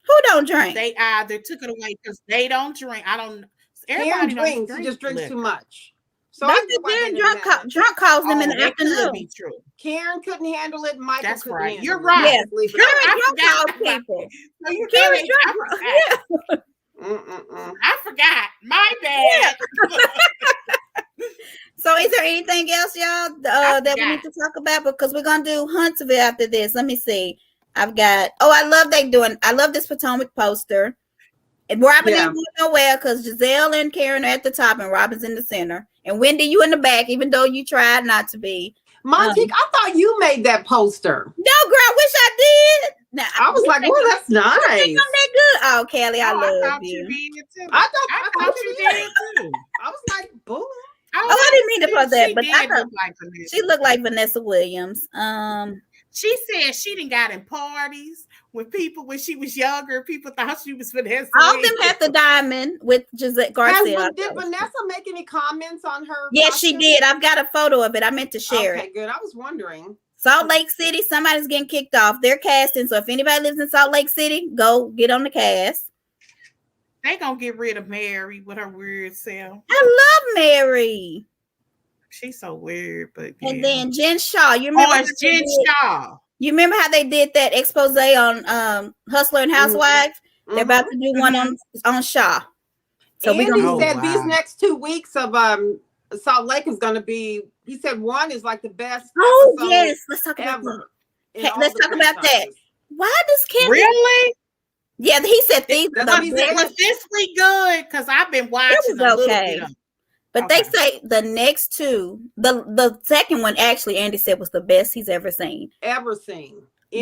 Who don't drink? They either took it away because they don't drink. I don't. Karen Everybody don't drinks. He just drinks too much. So They I said get why they Karen didn't drunk calls them in the that could afternoon. be true. Karen couldn't handle it. Michael That's couldn't right. handle You're it. right. Yeah, Leave it Karen alone. drunk calls people. So you Karen know, I drunk. forgot. Yeah. I forgot. My bad. So is there anything else, y'all, that we need to talk about? Because we're gonna do Huntsville after this. Let me see. I've got. Oh, I love this Potomac poster. And Robin ain't going nowhere because Giselle and Karen are at the top and Robin's in the center. And Wendy, you in the back, even though you tried not to be. Montique, I thought you made that poster. No, girl, I wish I did. Now, I was like, "Oh, that's nice." I'm that good. Oh, Kelly, I love you. I thought you did too. I was like, "Boom." Oh, I didn't mean to put that, but I thought she looked like Vanessa Williams. She said she didn't got in parties with people when she was younger. People thought she was Vanessa. All of them had the diamond with Giselle Garcia. Did Vanessa make any comments on her? Yes, she did. I've got a photo of it. I meant to share it. Okay, good. I was wondering. Salt Lake City, somebody's getting kicked off. They're casting. So if anybody lives in Salt Lake City, go get on the cast. They gonna get rid of Mary with her weird self. I love Mary. She's so weird, but and then Jen Shaw. You remember? Oh, it's Jen Shaw. You remember how they did that expose on Hustler and Housewives? Mm-hmm. They're about to do one on Shaw. So we gonna said these next 2 weeks of Salt Lake is gonna be. He said one is like the best. Oh yes, let's talk about that. Let's talk about that. Why does Candy really? Yeah, he said these. Was this week good? Because I've been watching. It was okay. But they say the next two, the second one actually, Andy said was the best he's ever seen. In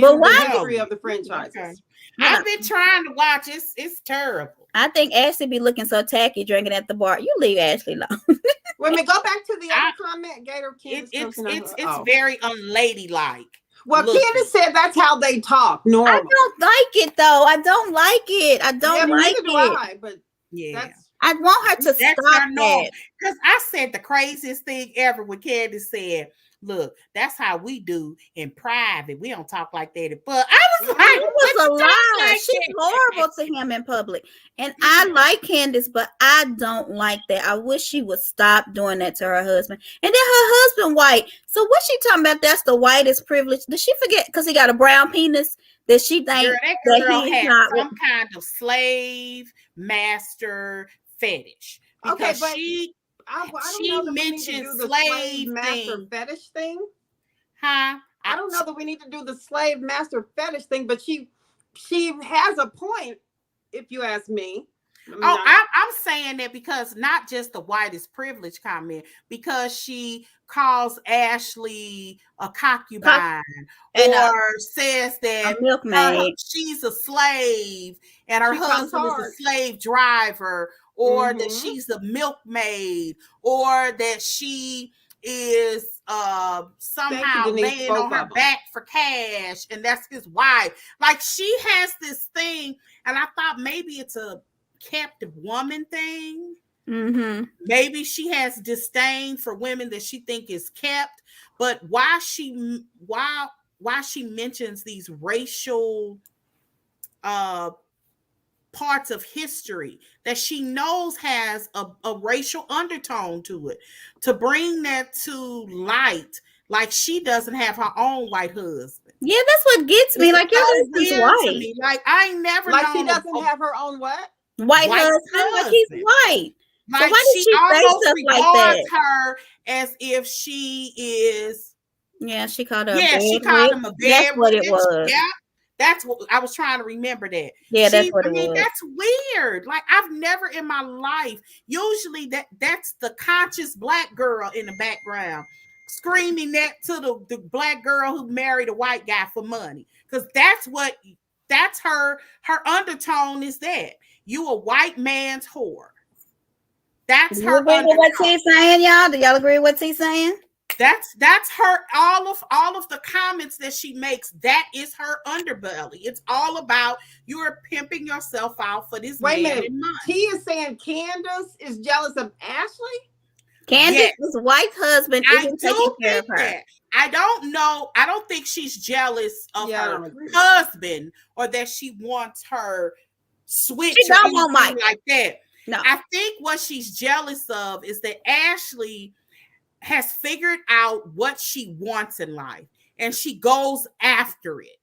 the history of the franchises. Okay. I've been trying to watch. It's terrible. I think Ashley be looking so tacky drinking at the bar. You leave Ashley alone. Wait a minute, go back to the other comment, Gator. It's very unladylike. Well, Candace said that's how they talk. Normal. I don't like it though. I don't like it. I don't like it. But I want her to stop that. Because I said the craziest thing ever when Candace said, "Look, that's how we do in private. We don't talk like that." But I was like, it was a lie. She's horrible to him in public. And I like Candace, but I don't like that. I wish she would stop doing that to her husband. And then her husband white. So what she talking about? That's the whitest privilege. Did she forget because he got a brown penis that she thinks that girl has some kind of slave master fetish? Because she mentioned slave master fetish thing. Huh? I don't know that we need to do the slave master fetish thing, but she has a point, if you ask me. I'm saying that because not just the whitest privilege comment, because she calls Ashley a concubine or says that she's a slave and her husband is a slave driver, or that she's a milkmaid, or that she is somehow laying on her back for cash and that's his wife. Like she has this thing, and I thought maybe it's a captive woman thing. Maybe she has disdain for women that she think is kept, but why she mentions these racial parts of history that she knows has a racial undertone to it, to bring that to light, like she doesn't have her own white husband. Yeah, that's what gets me. Like your husband's white. Like I ain't never like she doesn't have her own what? White husband. Like he's white. Like so why did she say stuff like that? Her as if she is. Yeah, she called her. Yeah, she called him a bad. That's what it was. Yeah, that's what I was trying to remember. That. Yeah, that's what it was. That's weird. Like I've never in my life. Usually that's the conscious black girl in the background screaming that to the black girl who married a white guy for money, because that's her undertone is that you a white man's whore. That's her. Agree with what he's saying, y'all? Do y'all agree with what he's saying? That's her. All of the comments that she makes, that is her underbelly. It's all about you're pimping yourself out for this man. Wait a minute. He is saying Candace is jealous of Ashley. Candace's white husband isn't taking care of her. I don't know. I don't think she's jealous of her agree. husband or that she wants her switch She or don't anything want Mike. like that. No. I think what she's jealous of is that Ashley has figured out what she wants in life and she goes after it.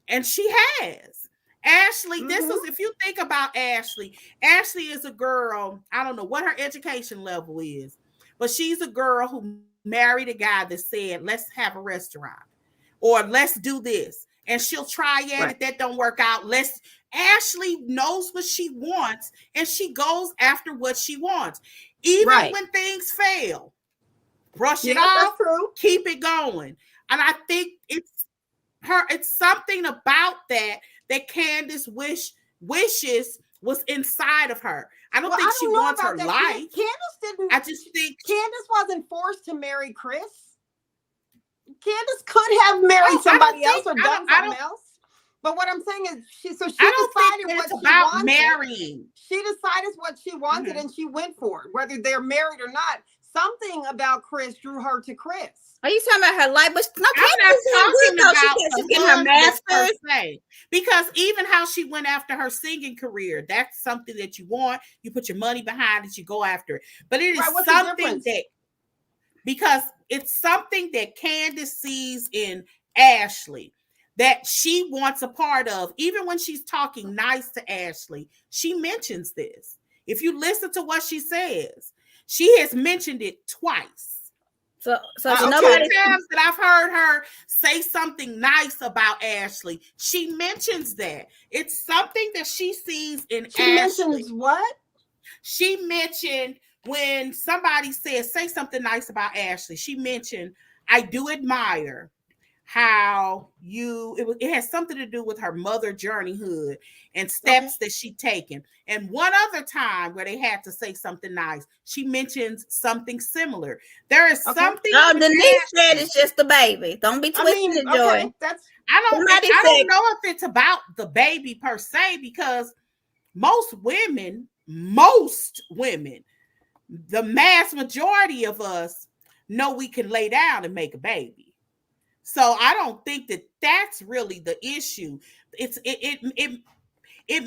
And she has. Ashley, this is, if you think about Ashley is a girl, I don't know what her education level is, but she's a girl who married a guy that said, let's have a restaurant or let's do this. And she'll try it. Right. If that don't work out, Ashley knows what she wants and she goes after what she wants. Even when things fail, brush it off, keep it going. And I think it's something about that Candace wishes was inside of her. I don't think she wants her life. Candace didn't. I just think Candace wasn't forced to marry Chris. Candace could have married somebody else or done something else. But what I'm saying is, she decided what she wanted. Marrying. She decided what she wanted and she went for it, whether they're married or not. Something about Chris drew her to Chris. Are you talking about her life? But no, I'm not talking about she's getting her master's. Because even how she went after her singing career, that's something that you want. You put your money behind it, you go after it. But it is something because it's something that Candace sees in Ashley that she wants a part of. Even when she's talking nice to Ashley, she mentions this. If you listen to what she says, she has mentioned it twice. So nobody times that I've heard her say something nice about Ashley, she mentions that. It's something that she sees in Ashley. Mentions what? She mentioned when somebody says, say something nice about Ashley. She mentioned, I do admire how it has something to do with her mother journeyhood and steps that she taken. And one other time where they had to say something nice, she mentions something similar. There is something. Oh, Denise said it's just the baby. Don't be twisting it, Joy. I don't know if it's about the baby per se, because most women, the mass majority of us know we can lay down and make a baby. So I don't think that that's really the issue. It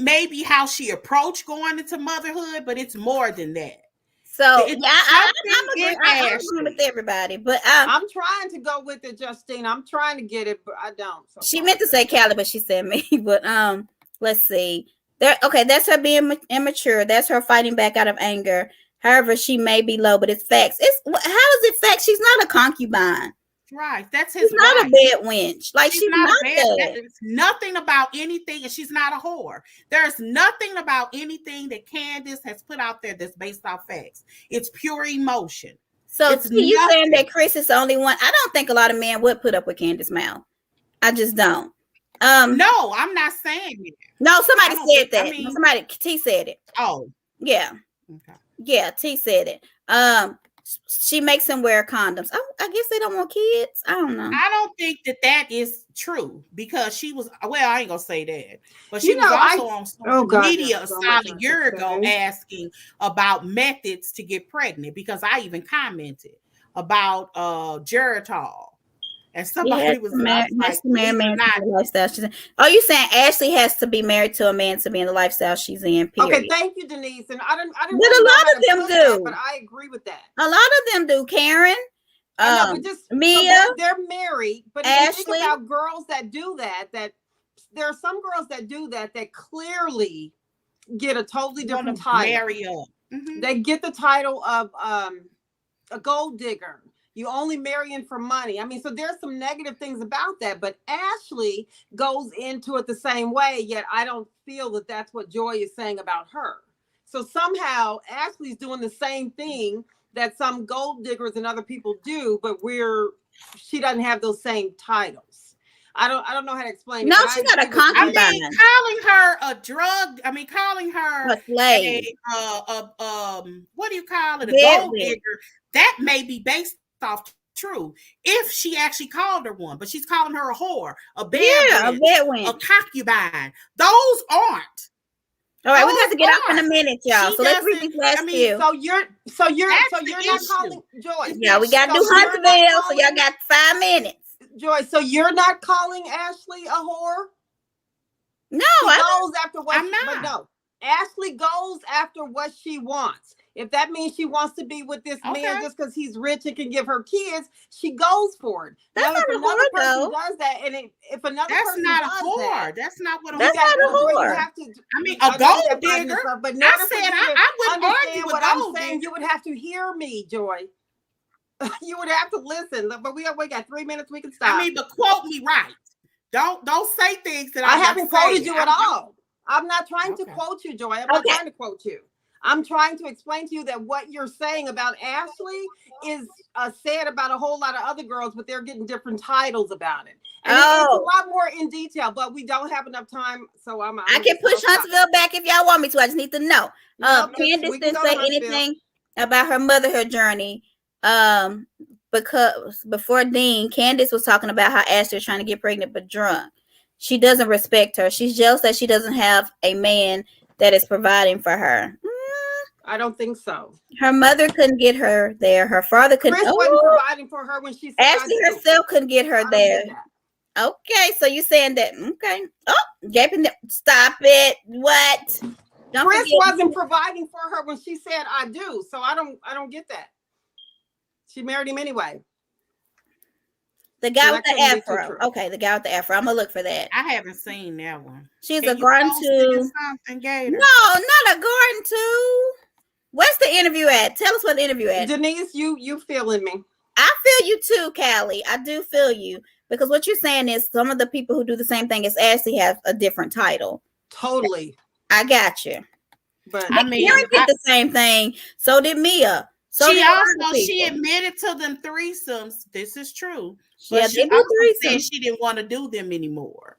may be how she approached going into motherhood, but it's more than that. So I'm agree with everybody, but I'm trying to go with it, Justine. I'm trying to get it, but I don't. She meant to say Callie, but she said me. But let's see. That's her being immature. That's her fighting back out of anger. However, she may be low, but it's facts. How is it facts? She's not a concubine. Right, that's his. She's not a bed wench. Like she's not that. There's nothing about anything, and she's not a whore. There's nothing about anything that Candace has put out there that's based off facts. It's pure emotion. So you saying that Chris is the only one? I don't think a lot of men would put up with Candace's mouth. I just don't. No, I'm not saying it. No, somebody said that. T said it. Oh, yeah. Okay. Yeah, T said it. She makes them wear condoms. I guess they don't want kids. I don't know. I don't think that is true, because she was, well, I ain't gonna say that, but she was also on social media a solid year ago asking about methods to get pregnant, because I even commented about Geritol. And somebody was like, lifestyle she's in. Oh, you saying Ashley has to be married to a man to be in the lifestyle she's in? Period. Okay, thank you, Denise. And I didn't. But a lot of them do. But I agree with that. A lot of them do. Karen, Mia, so they're married. But if you think about girls that do that there are some girls that do that clearly get a totally different title. Marry up. Mm-hmm. They get the title of a gold digger. You only marrying for money. I mean, so there's some negative things about that, but Ashley goes into it the same way, yet I don't feel that that's what Joy is saying about her. So somehow Ashley's doing the same thing that some gold diggers and other people do, but she doesn't have those same titles. I don't know how to explain it. No, she's not a concubine. I mean, calling her a drug, calling her a slave. What do you call it? A gold digger. That may be based off true if she actually called her one, but she's calling her a whore, a bed wench, a concubine. Those aren't. All right, we got to get off in a minute, y'all. She So let's read these last few. So you're not calling Joy. Yeah, we got to do Huntsville, so y'all got 5 minutes. Joy, so you're not calling Ashley a whore? No, goes after what I'm not. But no, Ashley goes after what she wants. If that means she wants to be with this man just because he's rich and can give her kids, she goes for it. That's not a whore, though. Does that, and if another that's person not does a whore. that, That's not what a that's not a whore. I mean, a gold digger. But I said I wouldn't argue with what gold I'm saying. You would have to hear me, Joy. You would have to listen. But we got 3 minutes. We can stop. I mean, but quote me right. Don't say things that I haven't quoted you at all. I'm not trying to quote you, Joy. I'm not trying to quote you. I'm trying to explain to you that what you're saying about Ashley is said about a whole lot of other girls, but they're getting different titles about it. And it's a lot more in detail, but we don't have enough time. So I can push Huntsville back if y'all want me to. I just need to know. Candace didn't say anything about her motherhood journey. Because before Dean, Candace was talking about how Ashley was trying to get pregnant but drunk. She doesn't respect her. She's jealous that she doesn't have a man that is providing for her. I don't think so. Her mother couldn't get her there. Her father couldn't. Chris wasn't providing for her when she said Ashley herself couldn't get her there. Okay, so you're saying that? Okay. Oh, stop it! What? Chris wasn't providing for her when she said "I do." So I don't get that. She married him anyway. The guy with the afro. Okay, the guy with the afro. I'm gonna look for that. I haven't seen that one. She's a garden too. No, not a garden too. Where's the interview at? Tell us what the interview at. Denise, you feeling me? I feel you too, Callie. I do feel you. Because what you're saying is some of the people who do the same thing as Ashley have a different title. Totally. I got you. But I mean, Karen did the same thing. So did Mia. So she admitted to them threesomes. This is true. But she also said she didn't want to do them anymore.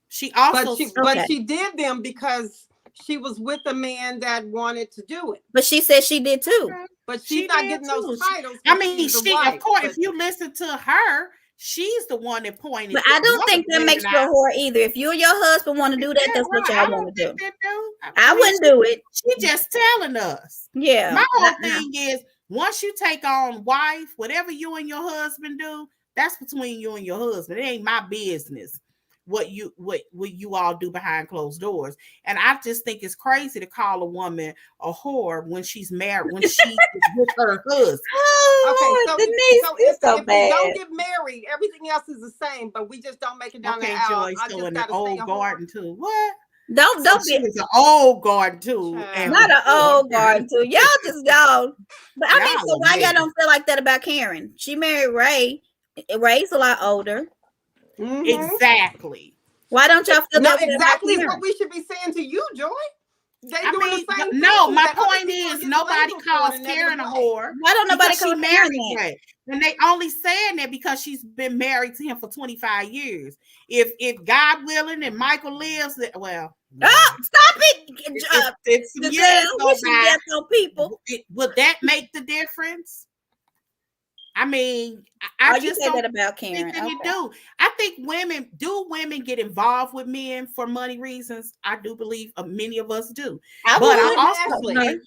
She also but she did them because she was with a man that wanted to do it. But she said she did too. But she's not getting those titles. I mean, of course, if you listen to her, she's the one that pointed. But I don't think that makes you a whore either. If you and your husband want to do that, that's what y'all want to do. I wouldn't do it. She just telling us. Yeah. My whole thing is once you take on wife, whatever you and your husband do, that's between you and your husband. It ain't my business what you all do behind closed doors. And I just think it's crazy to call a woman a whore when she's married, when she's with her husband. Oh, okay, Denise, so if we don't get married, everything else is the same, but we just don't make it down the aisle. Joy, still in the old garden too. What? Don't be an old garden too. Not an old garden too. Y'all just don't. But I mean, so why y'all don't feel like that about Karen? She married Ray. Ray's a lot older. Mm-hmm. Exactly. Why don't y'all feel that? Exactly what we should be saying to you, Joy. My point is nobody calls Karen a whore. Why don't nobody call Karen that? And they only saying that because she's been married to him for 25 years. If God willing and Michael lives, well. Stop it! It's some years go by. On people. Would that make the difference? I mean, I just say that about Karen. Think that you do. I think women get involved with men for money reasons. I do believe many of us do. I also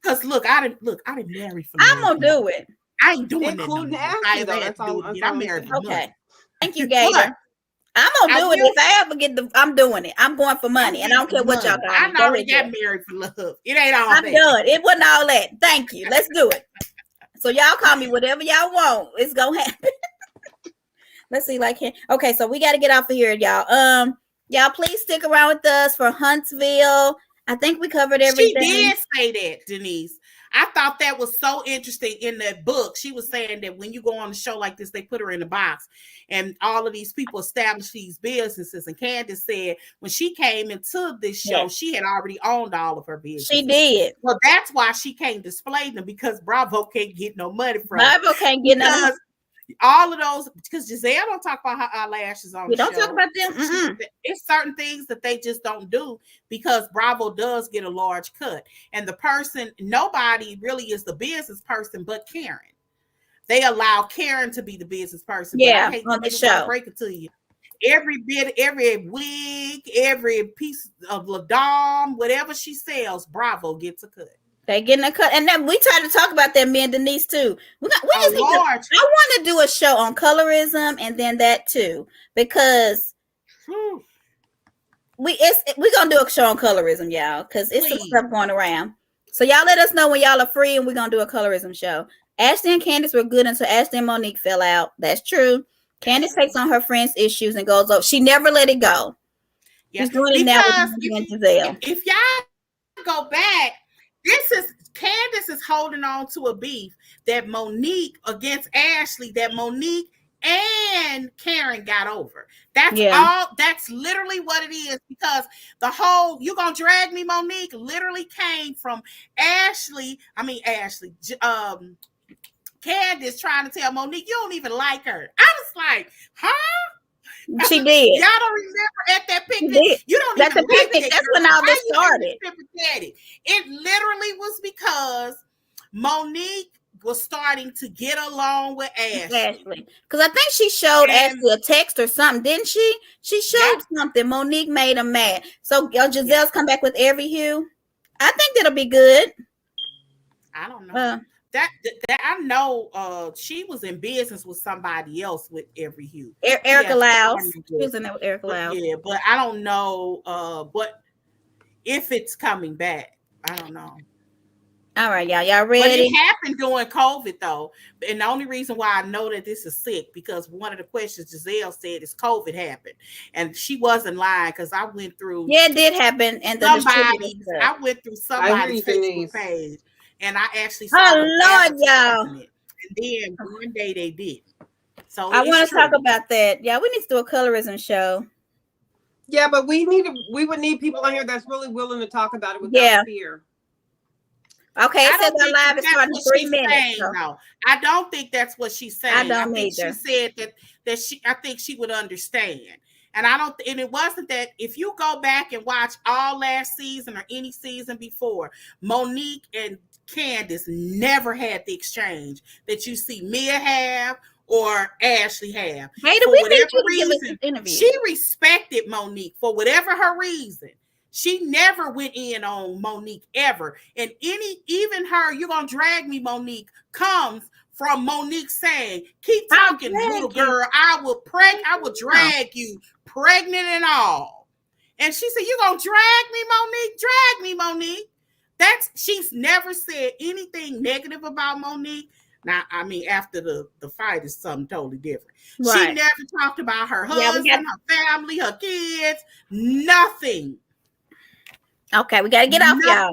because look, I didn't marry for money. I'm gonna do it. I ain't doing including it. I'm married for money. Thank you, Gator. I'm gonna do it if I ever get I'm doing it. I'm going for money, and I don't care what y'all got. I already got married for love. It ain't all I'm done. It wasn't all that. Thank you. Let's do it. So y'all call me whatever y'all want. It's gonna happen. Let's see, okay, so we got to get off of here, y'all. Y'all please stick around with us for Huntsville. I think we covered everything. She did say that, Denise. I thought that was so interesting in that book. She was saying that when you go on a show like this, they put her in a box and all of these people establish these businesses. And Candace said when she came into this show, she had already owned all of her businesses. She did. Well, that's why she can't display them because Bravo can't get no money from Bravo can't get no money. All of those, because Giselle don't talk about her eyelashes on the show. We don't talk about them. It's certain things that they just don't do because Bravo does get a large cut. And nobody really is the business person but Karen. They allow Karen to be the business person. Yeah, on the show. Break it to you. every bit, every wig, every piece of Ladom, whatever she sells, Bravo gets a cut. They getting a cut, and then we try to talk about that, me and Denise too. We just need to, I want to do a show on colorism, and then that too, because we're gonna do a show on colorism, y'all, because it's some stuff going around. So y'all let us know when y'all are free, and we're gonna do a colorism show. Ashley and Candace were good until Ashley and Monique fell out. That's true. Candace takes on her friend's issues and goes up. She never let it go. Yeah. She's doing it now with Giselle. If y'all go back, Candace is holding on to a beef that Monique against Ashley, that Monique and Karen got over. That's all. That's literally what it is, because the whole "you gonna drag me, Monique" literally came from Candace trying to tell Monique, you don't even like her. I was like, huh? She did. Y'all don't remember at that picnic? You don't even like picnic. That's when all this started. It literally was because Monique was starting to get along with Ashley. Because I think she showed Ashley a text or something, didn't she? She showed something. Monique made him mad. So Giselle's come back with Every Hue. I think that'll be good. I don't know. That I know she was in business with somebody else with Every Hue. Erica Lyles. She was in there with Erica Lyles. Yeah, but I don't know but if it's coming back. I don't know. All right, y'all ready? But it happened during COVID though. And the only reason why I know that this is sick, because one of the questions Giselle said is COVID happened. And she wasn't lying, because I went through it did happen. And I went through somebody's Facebook page. And I actually saw Lord, y'all. And then one day they did. So I want to talk about that. Yeah, we need to do a colorism show. Yeah, but we would need people on here that's really willing to talk about it without fear. Okay, it says our live is starting in 3 minutes. No, I don't think that's what she's saying. I don't think either. She said that I think she would understand. And and it wasn't that. If you go back and watch all last season or any season before, Monique and Candace never had the exchange that you see Mia have or Ashley have. Hey, for whatever reason, she respected Monique for whatever her reason. She never went in on Monique ever. And even her, "you're gonna drag me, Monique," comes from Monique saying, "Keep talking, little girl. I will drag you, pregnant and all." And she said, "You gonna drag me, Monique? Drag me, Monique." She's never said anything negative about Monique. Now, I mean, after the fight is something totally different. Right. She never talked about her husband, her family, her kids, nothing. Okay, we got to get off, y'all.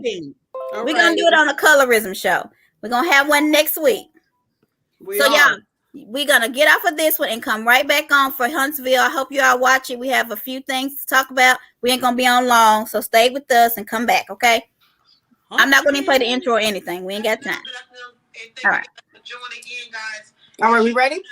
We're going to do it on a colorism show. We're going to have one next week. Y'all, we're going to get off of this one and come right back on for Huntsville. I hope you all watch it. We have a few things to talk about. We ain't going to be on long, so stay with us and come back, okay? I'm not going to play the intro or anything. We ain't got time. All right. All right, we ready?